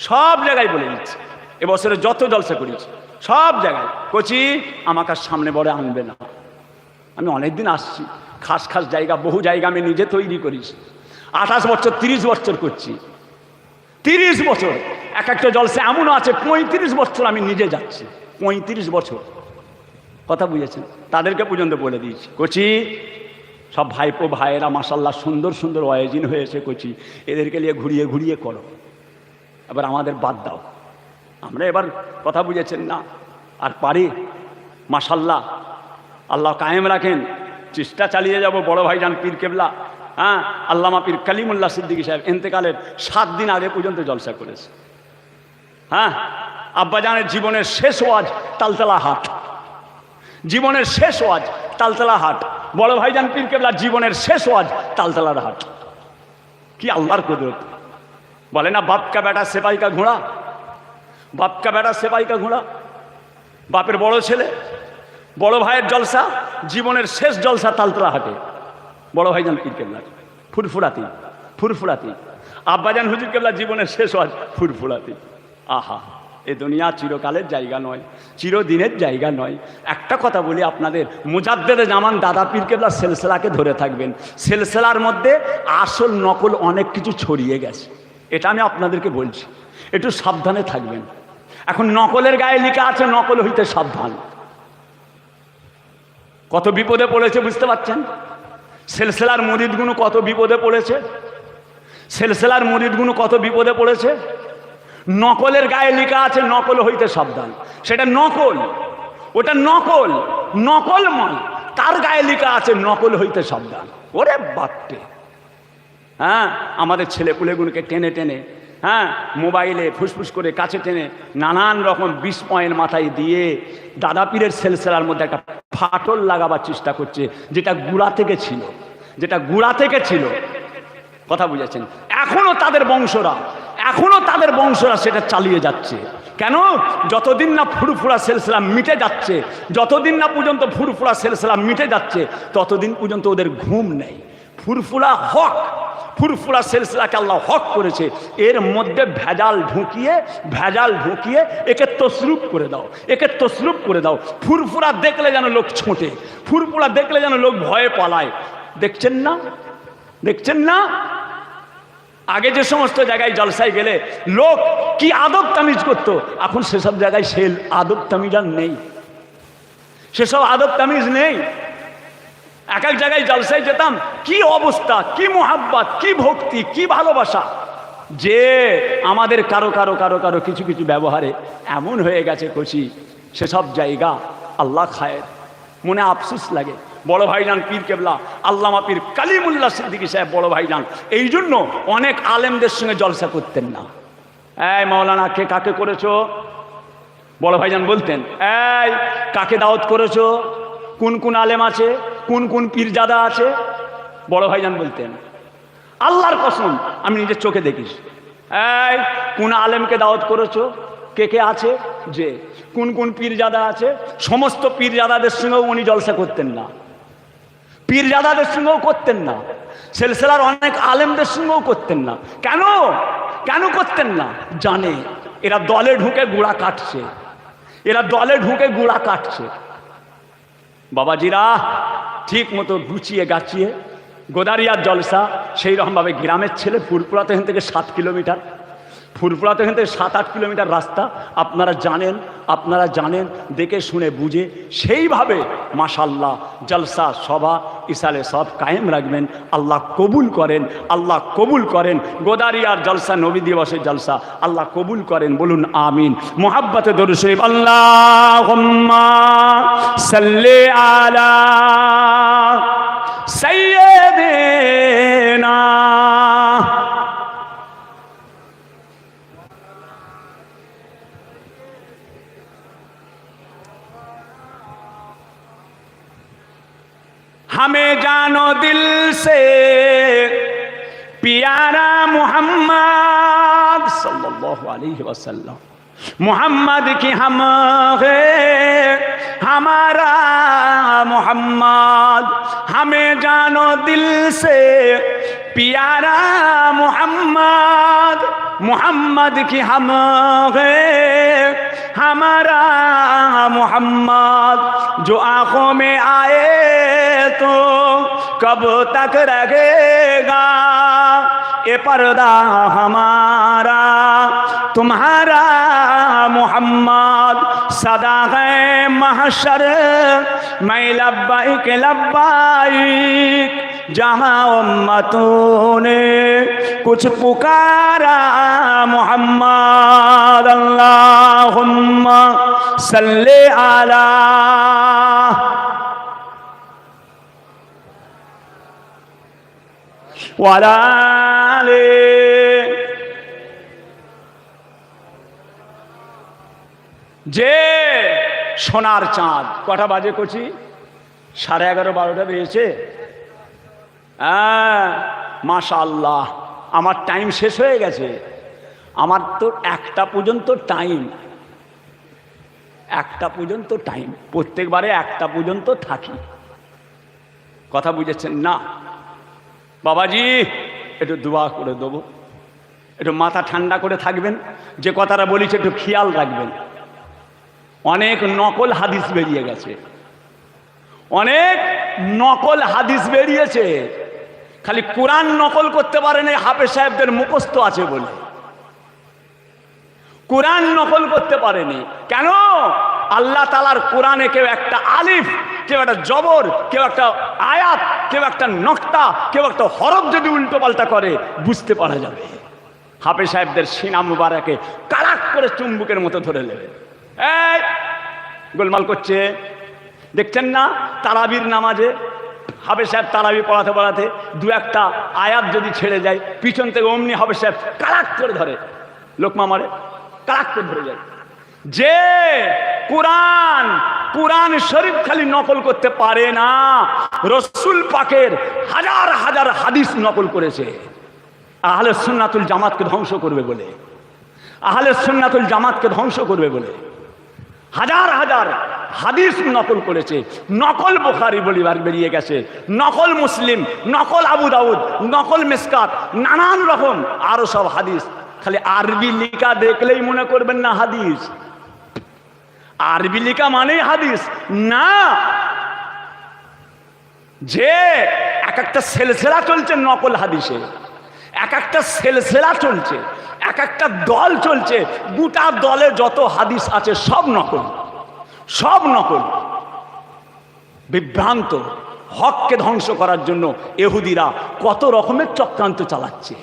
সব জায়গায় বলে দিচ্ছি। এবছরে যত জলসা করেছি সব জায়গায় কচি আমাকে সামনে বড় আনবে না। আমি অনেকদিন আসছি, খাস খাস জায়গা, বহু জায়গা আমি নিজে তৈরি করেছি। 28 বছর 30 বছর করছি, 30 বছর। এক একটা জলসা এমনও আছে 35 বছর আমি নিজে যাচ্ছি, 35 বছর। কথা বুঝেছেন? তাদেরকে পর্যন্ত বলে দিয়েছি, কচি সব ভাইপো ভাইয়েরা মাশাল্লাহ সুন্দর সুন্দর ওয়াজিন হয়েছে, কচি এদেরকে নিয়ে ঘুরিয়ে ঘুরিয়ে করো, এবার আমাদের বাদ দাও। আমরা এবার কথা বুঝেছেন না আর পারি, মাশাল্লাহ আল্লাহ কায়েম রাখেন, চেষ্টা চালিয়ে যাব। বড় ভাইজান পীর কেবলা, হ্যাঁ আল্লামা পীর কালিমুল্লাহ সিদ্দিকী সাহেব ইন্তেকালের 7 দিন আগে পর্যন্ত জলসা করেছে। হ্যাঁ, আব্বাজানের জীবনের শেষ ওয়াজ তালতলা হাট, জীবনের শেষ ওয়াজ তালতলা হাট। বড় ভাইজান পীর কেবলার জীবনের শেষ ওয়াজ তালতলার হাট। কি আল্লাহর কুদরত! বলে না বাপ কা বেটা সেপাই কা ঘোড়া, বাপ কা বেটা সেপাই কা ঘোড়া। বাপের বড় ছেলে, বড় ভাইয়ের জলসা, জীবনের শেষ জলসা তালতলা হাটে। বড় ভাইজান পীর কেবলার ফুরফুরাতি, ফুরফুরাতি। আব্বাজান হুজুর কেবলার জীবনের শেষ ওয়াজ ফুরফুরাতি। আহা, এ দুনিয়া চিরকালের জায়গা নয়, চিরদিনের জায়গা নয়। একটা কথা বলি আপনাদের, মুজাদ্দেদে জামান দাদা পীর কেবলা সিলসিলাকে ধরে থাকবেন। সিলসিলার মধ্যে আসল নকল অনেক কিছু ছড়িয়ে গেছে, এটা আমি আপনাদেরকে বলছি, একটু সাবধানে থাকবেন। এখন নকলের গায়ে লেখা আছে নকল হইতে সাবধান। কত বিপদে পড়েছে বুঝতে পারছেন? সিলসিলার মুরিদগুলো কত বিপদে পড়েছে, সিলসিলার মুরিদগুলো কত বিপদে পড়েছে। নকলের গায়ে লেখা আছে নকল হইতে সাবধান, সেটা নকল, ওটা নকল, নকলময়, তার গায়ে লেখা আছে নকল হইতে সাবধান। ওরে বাপরে! হ্যাঁ, আমাদের ছেলেপুলেগুলোকে টেনে টেনে, হ্যাঁ, মোবাইলে ফুসফুস করে কাছে টেনে নানান রকম 20 পয়েন্ট মাথায় দিয়ে দাদা পীরের সিলসিলার মধ্যে একটা ফাটল লাগাবার চেষ্টা করছে, যেটা গুড়া থেকে ছিল, যেটা গুড়া থেকে ছিল। কথা বুঝেছেন? এখনো তাদের বংশরা সেটা চালিয়ে যাচ্ছে। কেন? যতদিন না ফুরফুরা সিলসিলা মিটে যাচ্ছে, যতদিন না পর্যন্ত ফুরফুরা সিলসিলা মিটে যাচ্ছে, ততদিন পর্যন্ত ওদের ঘুম নেই। ফুরফুরা হক, ফুরফুরা সিলসিলাকে আল্লাহ হক করেছে, এর মধ্যে ভেজাল ঢুকিয়ে একে তসরুপ করে দাও, একে তসরুপ করে দাও। ফুরফুরা দেখলে যেন লোক ছোটে, ফুরফুরা দেখলে যেন লোক ভয়ে পালায়। দেখছেন না? আগে যে সমস্ত জায়গায় জলসায় গেলে লোক কি আদব তামিজ করতো, এখন সেসব জায়গায় সে আদব তামিজ আর নেই, সেসব আদব তামিজ নেই। এক এক জায়গায় জলসায় যেতাম, কি অবস্থা, কি মোহাব্বত, কি ভক্তি, কি ভালোবাসা, যে আমাদের কারো কারো কারো কারো কিছু কিছু ব্যবহারে এমন হয়ে গেছে খুশি, সেসব জায়গা আল্লাহ খায়ের। মনে আফসোস লাগে। বড় ভাইজান পীর কেবলা আল্লামা পীর কালিমুল্লাহ সিদ্দিকী সাহেব বড় ভাইজান এই জন্য অনেক আলেমদের সঙ্গে জলসা করতেন না। এই মাওলানা কে কাকে করেছো, বড় ভাইজান বলতেন, এই কাকে দাওয়াত করেছো, কোন কোন আলেম আছে, কোন কোন পীরজাদা আছে, বড় ভাইজান বলতেন। আল্লাহর কসম আমি নিজের চোখে দেখিস, এই কোন আলেমকে দাওয়াত করেছো, কে কে আছে, যে কোন কোন পীরজাদা আছে। সমস্ত পীরজাদাদের সঙ্গেও উনি জলসা করতেন না, পীরজাদাদের সঙ্গেও করতেন না, সিলসিলার অনেক আলেমদের সঙ্গেও করতেন না। কেন করতেন না? জানে এরা দলে ঢুকে গুড়া কাটছে, এরা দলে ঢুকে গুড়া কাটছে। বাবাজিরা ঠিক মতো গুছিয়ে গাছিয়ে গোদারিয়ার জলসা, সেই রকমভাবে গ্রামের ছেলে, ফুরফুরা তো এখান থেকে 7 কিলোমিটার, ফুরফুরা তো এখান থেকে 7-8 কিলোমিটার রাস্তা। আপনারা জানেন দেখে শুনে বুঝে সেইভাবে মাশাআল্লাহ জলসা সভা ইসালে সব কায়েম রাখবেন। আল্লাহ কবুল করেন। গোদারিয়ার জলসা, নবী দিবসের জলসা আল্লাহ কবুল করেন। বলুন আমিন। মোহাব্বতে দরুদ শরীফ আল্লাহুম্মা সাল্লি আলা সাইয়্যিদিনা हमें जानो दिल से प्यारा मोहम्मद सल्लल्लाहु अलैहि वसल्लम, मोहम्मद की हम है हमारा मोहम्मद। हमें जानो दिल से प्यारा मोहम्मद, मोहम्मद की हम है हमारा मोहम्मद। जो आंखों में आए तो कब तक रहेगा ये पर्दा हमारा तुम्हारा मोहम्मद। सदा है महशर मैं लब्बाइक लब्बाइक, जहाँ उम्मतों ने कुछ पुकारा मोहम्मद। अल्लाहुम्मा सल्ले अला ওয়ালা আলে। যে সোনার চাঁদ, কটা বাজে কচি? 11:30-12টা বেজেছে। হ্যাঁ মাশাআল্লাহ, আমার টাইম শেষ হয়ে গেছে। আমার তো 1টা পর্যন্ত টাইম, 1টা পর্যন্ত টাইম, প্রত্যেকবারে 1টা পর্যন্ত থাকি। কথা বুঝেছেন না? বাবাজি একটু দোয়া করে দেবো, একটু মাথা ঠান্ডা করে থাকবেন, যে কথাটা বলেছে একটু খেয়াল রাখবেন। অনেক নকল হাদিস বেরিয়ে গেছে, অনেক নকল হাদিস বেরিয়েছে। খালি কোরআন নকল করতে পারেন এই হাফেজ সাহেবদের মুখস্থ আছে বলে, কোরআন নকল করতে পারেনি। কেন? আল্লাহ তাআলার কোরআনে কেউ একটা আলিফ, কেউ একটা জবর, কেউ একটা আয়াত, কেউ একটা নকতা, কেউ একটা হরফ যদি উল্টো পাল্টা করে বুঝতে পারা যাবে। হাফেজ সাহেবদের সিনা মুবারকে কালাক করে চুম্বুকের মতো ধরে নেবে। এই গোলমাল করছে, দেখছেন না? তারাবির নামাজে হাফেজ সাহেব তারাবি পড়াতে পড়াতে দু একটা আয়াত যদি ছেড়ে যায়, পিছন থেকে অমনি হাফেজ সাহেব কালাক করে ধরে, লোকমা মারে, কালাক করে ধরে যায়। যে কোরআন কোরআন শরীফ খালি নকল করতে পারে না, রসুল পাকের হাজার হাজার হাদিস নকল করেছে। আহলে সুন্নাতুল জামাতকে ধ্বংস করবে বলে, আহলে সুন্নাতুল জামাতকে ধ্বংস করবে বলে হাজার হাজার হাদিস নকল করেছে। নকল বুখারী বলিবার বেরিয়ে গেছে, নকল মুসলিম, নকল আবু দাউদ, নকল মিসকাত, নানান রকম আরো সব হাদিস। খালি আরবি লিখা দেখলেই মনে করবেন না হাদিস, আরবি লিখা মানেই হাদিস না। যে এক একটা সেলসেলা চলছে নকল হাদিসে, এক একটা সেলসেলা চলছে, এক একটা দল চলছে, গোটা দলে যত হাদিস আছে সব নকল, সব নকল। বিভ্রান্ত, হককে ধ্বংস করার জন্য ইহুদিরা কত রকমের চক্রান্ত চালাচ্ছে।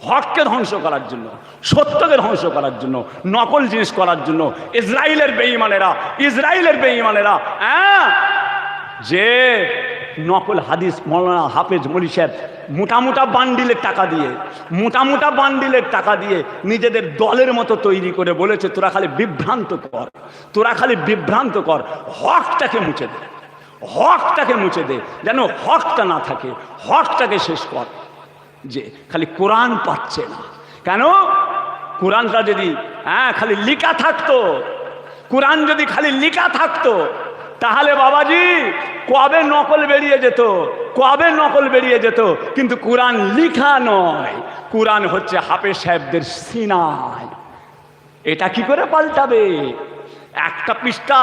হককে ধ্বংস করার জন্য, সত্যকে ধ্বংস করার জন্য, নকল জিনিস করার জন্য। ইসরায়েলের বেঈমানেরা, ইসরায়েলের বেঈমানেরা যে নকল হাদিস মৌলানা হাফেজ মলি সাহেব মোটা মোটা বান্ডিলের টাকা দিয়ে, মোটা মোটা বান্ডিলের টাকা দিয়ে নিজেদের দলের মতো তৈরি করে বলেছে, তোরা খালি বিভ্রান্ত কর, তোরা খালি বিভ্রান্ত কর, হকটাকে মুছে দে, হকটাকে মুছে দে, যেন হকটা না থাকে, হকটাকে শেষ কর। যে খালি কোরআন পাচ্ছে না কেন? কোরআনটা যদি খালি লিখা থাকতো, কোরআন যদি খালি লিখা থাকতো, তাহলে বাবাজি কবে নকল বেরিয়ে যেত, কবে নকল বেরিয়ে যেত। কিন্তু কোরআন লিখা নয়, কোরআন হচ্ছে হাফেজ সাহেবদের সিনায়। এটা কি করে পাল্টাবে? একটা পৃষ্ঠা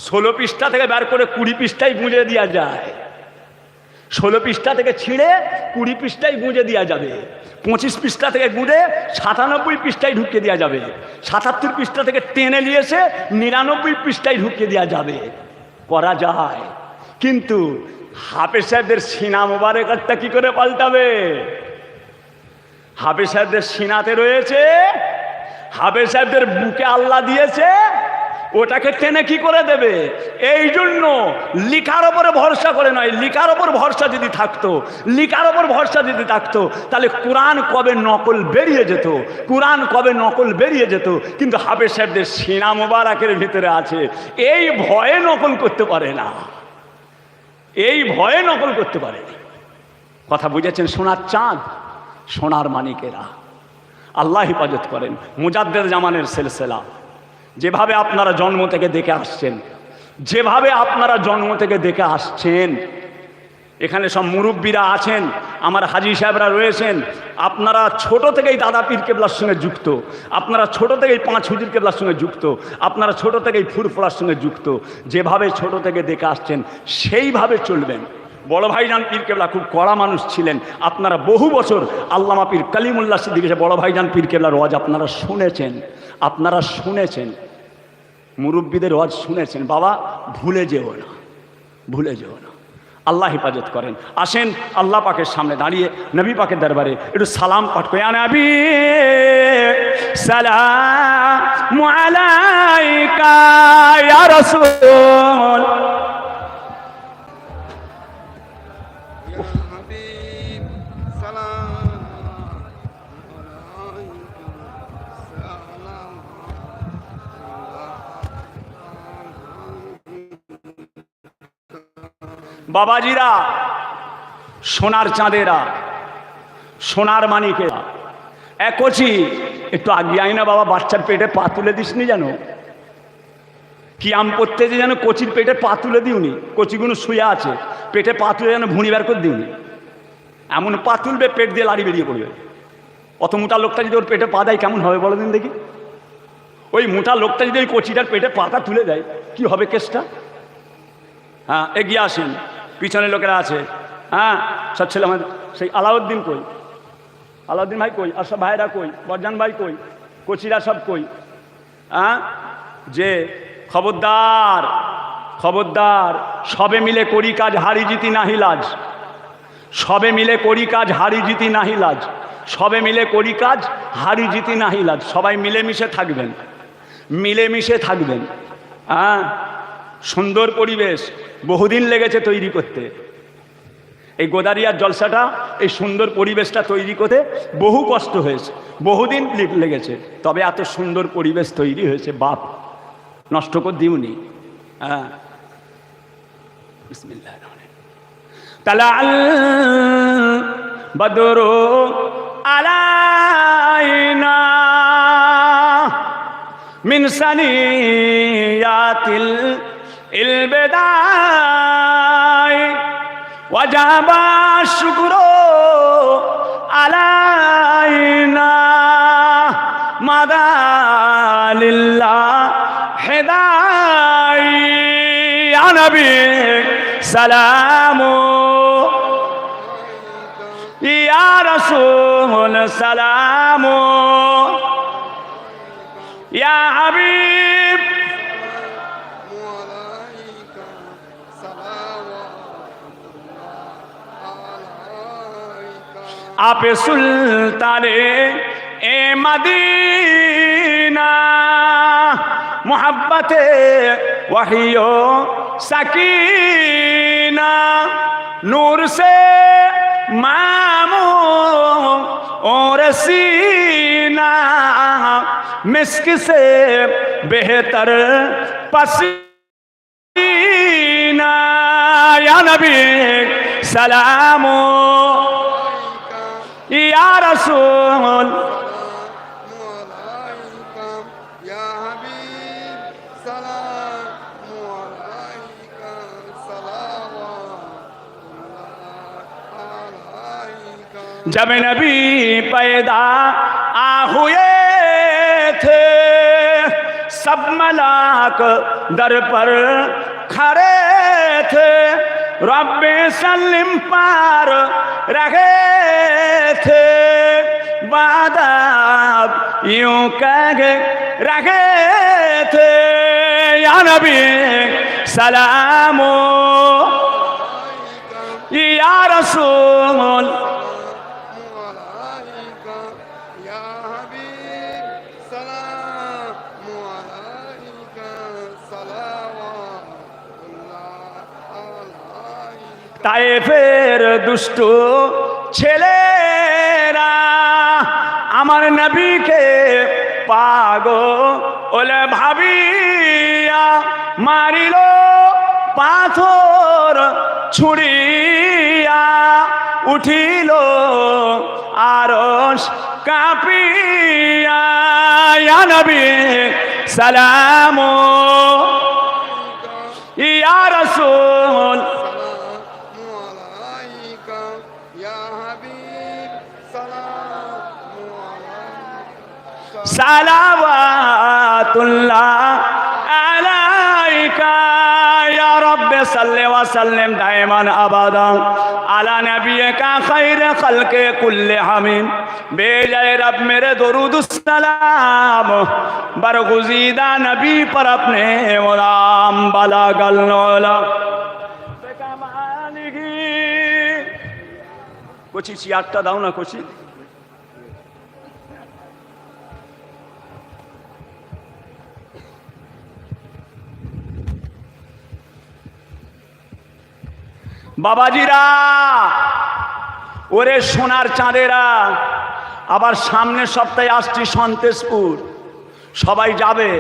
16 পৃষ্ঠা থেকে বের করে 20 পৃষ্ঠায় গুঁজে দেওয়া যায়, 16 পৃষ্ঠা থেকে ছিঁড়ে 20 পৃষ্ঠায় গুঁজে দেওয়া যাবে, 25 পৃষ্ঠা থেকে গুঁড়ে 97 পৃষ্ঠায় ঢুকিয়ে দেওয়া যাবে, 77 পৃষ্ঠা থেকে টেনে নিয়ে এসে 99 পৃষ্ঠায় ঢুকিয়ে দেওয়া যাবে, করা যায়। কিন্তু হাফেজ সাহেবদের সিনা মোবারকটা কি করে পাল্টাবে? হাফেজ সাহেবদের সিনাতে রয়েছে, হাফেজ সাহেবদের বুকে আল্লাহ দিয়েছে, ওটাকে টেনে কি করে দেবে? এই জন্য লিখার ওপরে ভরসা করে নয়, লিখার ওপর ভরসা যদি থাকতো, লিখার ওপর ভরসা যদি থাকতো, তাহলে কোরআন কবে নকল বেরিয়ে যেত, কোরআন কবে নকল বেরিয়ে যেত। কিন্তু হাফেজ সাহেবদের সিনা মোবারকের ভিতরে আছে, এই ভয়ে নকল করতে পারে না, এই ভয়ে নকল করতে পারে না। কথা বুঝেছেন? সোনার চাঁদ, সোনার মানিকেরা, আল্লাহ হেফাজত করেন। মুজাদ্দেদ জামানের সিলসিলা যেভাবে আপনারা জন্ম থেকে দেখে আসছেন, যেভাবে আপনারা জন্ম থেকে দেখে আসছেন, এখানে সব মুরব্বীরা আছেন, আমার হাজী সাহেবরা রয়েছেন, আপনারা ছোট থেকেই দাদা পীর কেবলার সঙ্গে যুক্ত, আপনারা ছোট থেকেই 5 হুজুর কেবলার সঙ্গে যুক্ত, আপনারা ছোট থেকেই ফুরফুরার সঙ্গে যুক্ত। যেভাবে ছোট থেকে দেখে আসছেন সেইভাবে চলবেন। বড় ভাইজান পীর কেবলা খুব কড়া মানুষ ছিলেন, আপনারা বহু বছর আল্লামা পীর কালিমুল্লাহ সিদ্দিকী বড় ভাইজান পীর কেবলার ওয়াজ আপনারা শুনেছেন, আপনারা শুনেছেন, মুরব্বীদের ওয়াজ শুনেছেন। বাবা ভুলে যেও না, ভুলে যেও না। আল্লাহ হেফাজত করেন। আসেন আল্লাহ পাকের সামনে দাঁড়িয়ে নবী পাকের দরবারে একটু সালাম পাঠ করে, ইয়া নবী সালামু আলাইকা ইয়া রাসূল। বাবাজিরা, সোনার চাঁদেরা, সোনার মানিকেরা, একচি একটু আগে আই না বাবা, বাচ্চার পেটে পা তুলে দিসনি যেন, কি আম পড়তে যে যেন কচির পেটে পা তুলে দিওনি, কচিগুলো শুয়ে আছে, পেটে পা তুলে যেন ভুঁড়ি বের করে দিওনি। এমন পা তুলবে পেট দিয়ে লাড়ি বেরিয়ে পড়বে। অত মোটা লোকটা যদি ওর পেটে পা দেয় কেমন হবে বলো দিন দেখি? ওই মোটা লোকটা যদি ওই কচিটার পেটে পাতা তুলে দেয় কি হবে কেসটা? হ্যাঁ, এগিয়ে আসেন, পিছনের লোকেরা আছে। হ্যাঁ, সব ছেলে আমাদের সেই আলাউদ্দিন কই, আলাউদ্দিন ভাই কই, আর সব ভাইরা কই, বরজান ভাই কই, কচিরা সব কই? হ্যাঁ, যে খবরদার খবরদার, সবে মিলে করি কাজ, হারি জিতি নাহি লাজ। সবে মিলে করি কাজ, হারি জিতি নাহি লাজ। সবে মিলে করি কাজ, হারি জিতি নাহি লাজ। সবাই মিলেমিশে থাকবেন, মিলেমিশে থাকবেন। হ্যাঁ, সুন্দর পরিবেশ বহুদিন লেগেছে তৈরি করতে। এই গোদারিয়ার জলসাটা, এই সুন্দর পরিবেশটা তৈরি করতে বহু কষ্ট হয়েছে, বহুদিন লেগেছে, তবে এত সুন্দর পরিবেশ তৈরি হয়েছে। বাপ নষ্ট করে দিউনি। হ্যাঁ, বিসমিল্লাহ। তালাল বদরু আলাইনা মিন সানিয়াতিল ইলবিদাই ওয়াজাবা শুকরু আলাইনা মাদালিল্লাহ হিদাই ইয়া নবী সালামু ইয়া রাসূল সালামু ইয়া হাবিব आप सुल्ताने ए मदीना मोहब्बत वहियो सकीना नूर से मामू और सीना मिस्क से बेहतर पसीना या नबी सलामो या रसूल या हबीब सलाम अलैका सलावतुल्लाह। जब नबी पैदा हुए थे सब मलाक दर पर खड़े थे, रब्बे सल्लिम पार रहे थे, बादाब यूं कह रहे थे या नबी सलामो या रसूल या हबीब सलामु अलैका सलावतुल्लाह। তায়েফের দুষ্ট ছেলেরা আমার নবীকে পাগল ভাবিয়া মারিল পাথর ছুড়িয়া, উঠিল আরশ কাঁপিয়া ইয়া নবী সালামু ইয়া রাসূল সালাওয়াতুল্লাহ আলাইকা ইয়া রাব্বি সাল্লি ওয়া সাল্লিম দাইমান আবাদা আলা নবিয়িকা খায়র খালকে কুল্লি হামিন बेजाए रब मेरे दरूद सलाम बरगुज़ीदा नबी पर अपने गुलाम बलागल नौला कोची चियारটা দাও না কোচি। বাবাজিরা ওরে সোনার চাঁদেরা, আবার সামনের সপ্তাহে আসছি সন্তেশপুর, সবাই যাবে,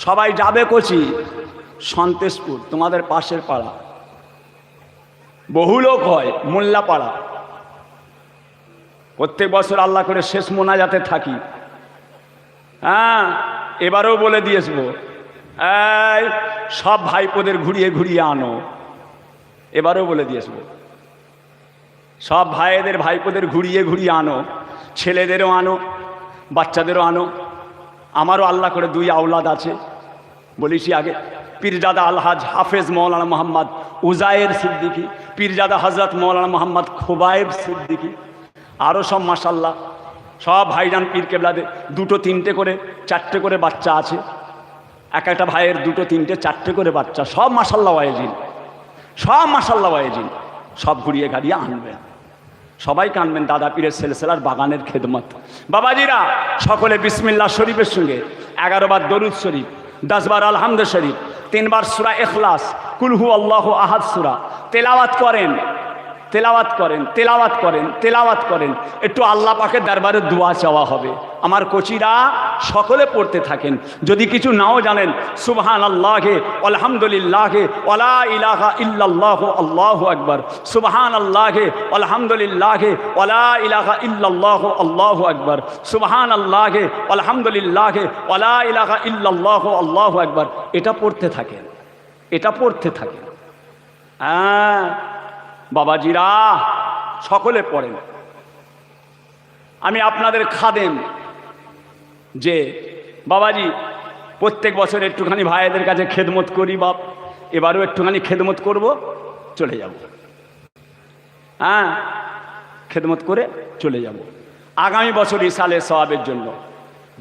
সবাই যাবে কোচি সন্তেশপুর, তোমাদের পাশের পাড়া, বহু লোক হয় মোল্লাপাড়া। প্রত্যেক বছর আল্লাহ করে শেষ মোনাজাতে থাকি। হ্যাঁ, এবারেও বলে দিয়েছবো, এই সব ভাইপোদের ঘুরিয়ে ঘুরিয়ে আনো, এবারেও বলে দিয়েছবো, সব ভাইদের ভাইপোদের ঘুরিয়ে ঘুরিয়ে আনো। ছেলেদেরও আনো, বাচ্চাদেরও আনো। আমারও আল্লাহ করে 2 আওলাদ আছে, বলেছি আগে। পীরজাদা আলহাজ হাফেজ মৌলানা মোহাম্মদ উজায়ের সিদ্দিকী, পীরজাদা হজরত মৌলানা মোহাম্মদ খোবায়েব সিদ্দিকী, আরও সব মাশাল্লাহ সব ভাইজান পীর কেবলাদের 2, 3 করে 4টে করে বাচ্চা আছে। এক একটা ভাইয়ের 2, 3, 4টে করে বাচ্চা, সব মাশাল্লাহ ওয়াইজিন, সব মাশাল্লাহ ওয়াইজিন, সব ঘুরিয়ে ঘাড়িয়ে আনবেন। সবাইকে আনবেন দাদা পীরের সিলসিলার বাগানের খেদমত। বাবাজিরা সকলে বিসমিল্লাহ শরীফের সঙ্গে 11 বার দরুদ শরীফ, 10 বার আলহামদ শরীফ, 3 বার সূরা ইখলাস, কুল হু আল্লাহু আহাদ সূরা তেলাওয়াত করেন, তেলাওয়াত করেন, তেলাওয়াত করেন, তেলাওয়াত করেন। একটু আল্লাহ পাকের দরবারে দোয়া চাওয়া হবে। আমার কোচিরা সকলে পড়তে থাকেন। যদি কিছু নাও জানেন, সুবহানাল্লাহি আলহামদুলিল্লাহি ওয়ালা ইলাহা ইল্লাল্লাহু আল্লাহু আকবার, সুবহানাল্লাহি আলহামদুলিল্লাহি ওয়ালা ইলাহা ইল্লাল্লাহু আল্লাহু আকবার, সুবহানাল্লাহি আলহামদুলিল্লাহি ওয়ালা ইলাহা ইল্লাল্লাহু আল্লাহু আকবার। এটা পড়তে থাকেন, এটা পড়তে থাকেন। হ্যাঁ বাবাজিরা সকলে পড়েন। আমি আপনাদের খাদেম, যে বাবাজি প্রত্যেক বছর একটুখানি ভাইদের কাছে খেদমত করি বাপ, এবারও একটুখানি খেদমত করব, চলে যাব। হ্যাঁ খেদমত করে চলে যাব আগামী বছর ইসালে সওয়াবের জন্য।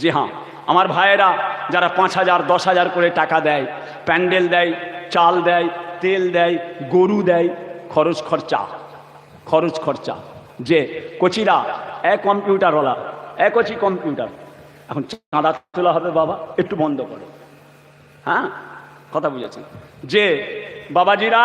জি হ্যাঁ, আমার ভাইয়েরা যারা 5,000 10,000 করে টাকা দেয়, প্যান্ডেল দেয়, চাল দেয়, তেল দেয়, গরু দেয়, খরচ খরচা, যে কোচিরা কম্পিউটারওয়ালা, কোচি কম্পিউটার, এখন চাঁদা তোলা হবে বাবা, একটু বন্ধ করো। হ্যাঁ কথা বুঝেছেন? যে বাবাজিরা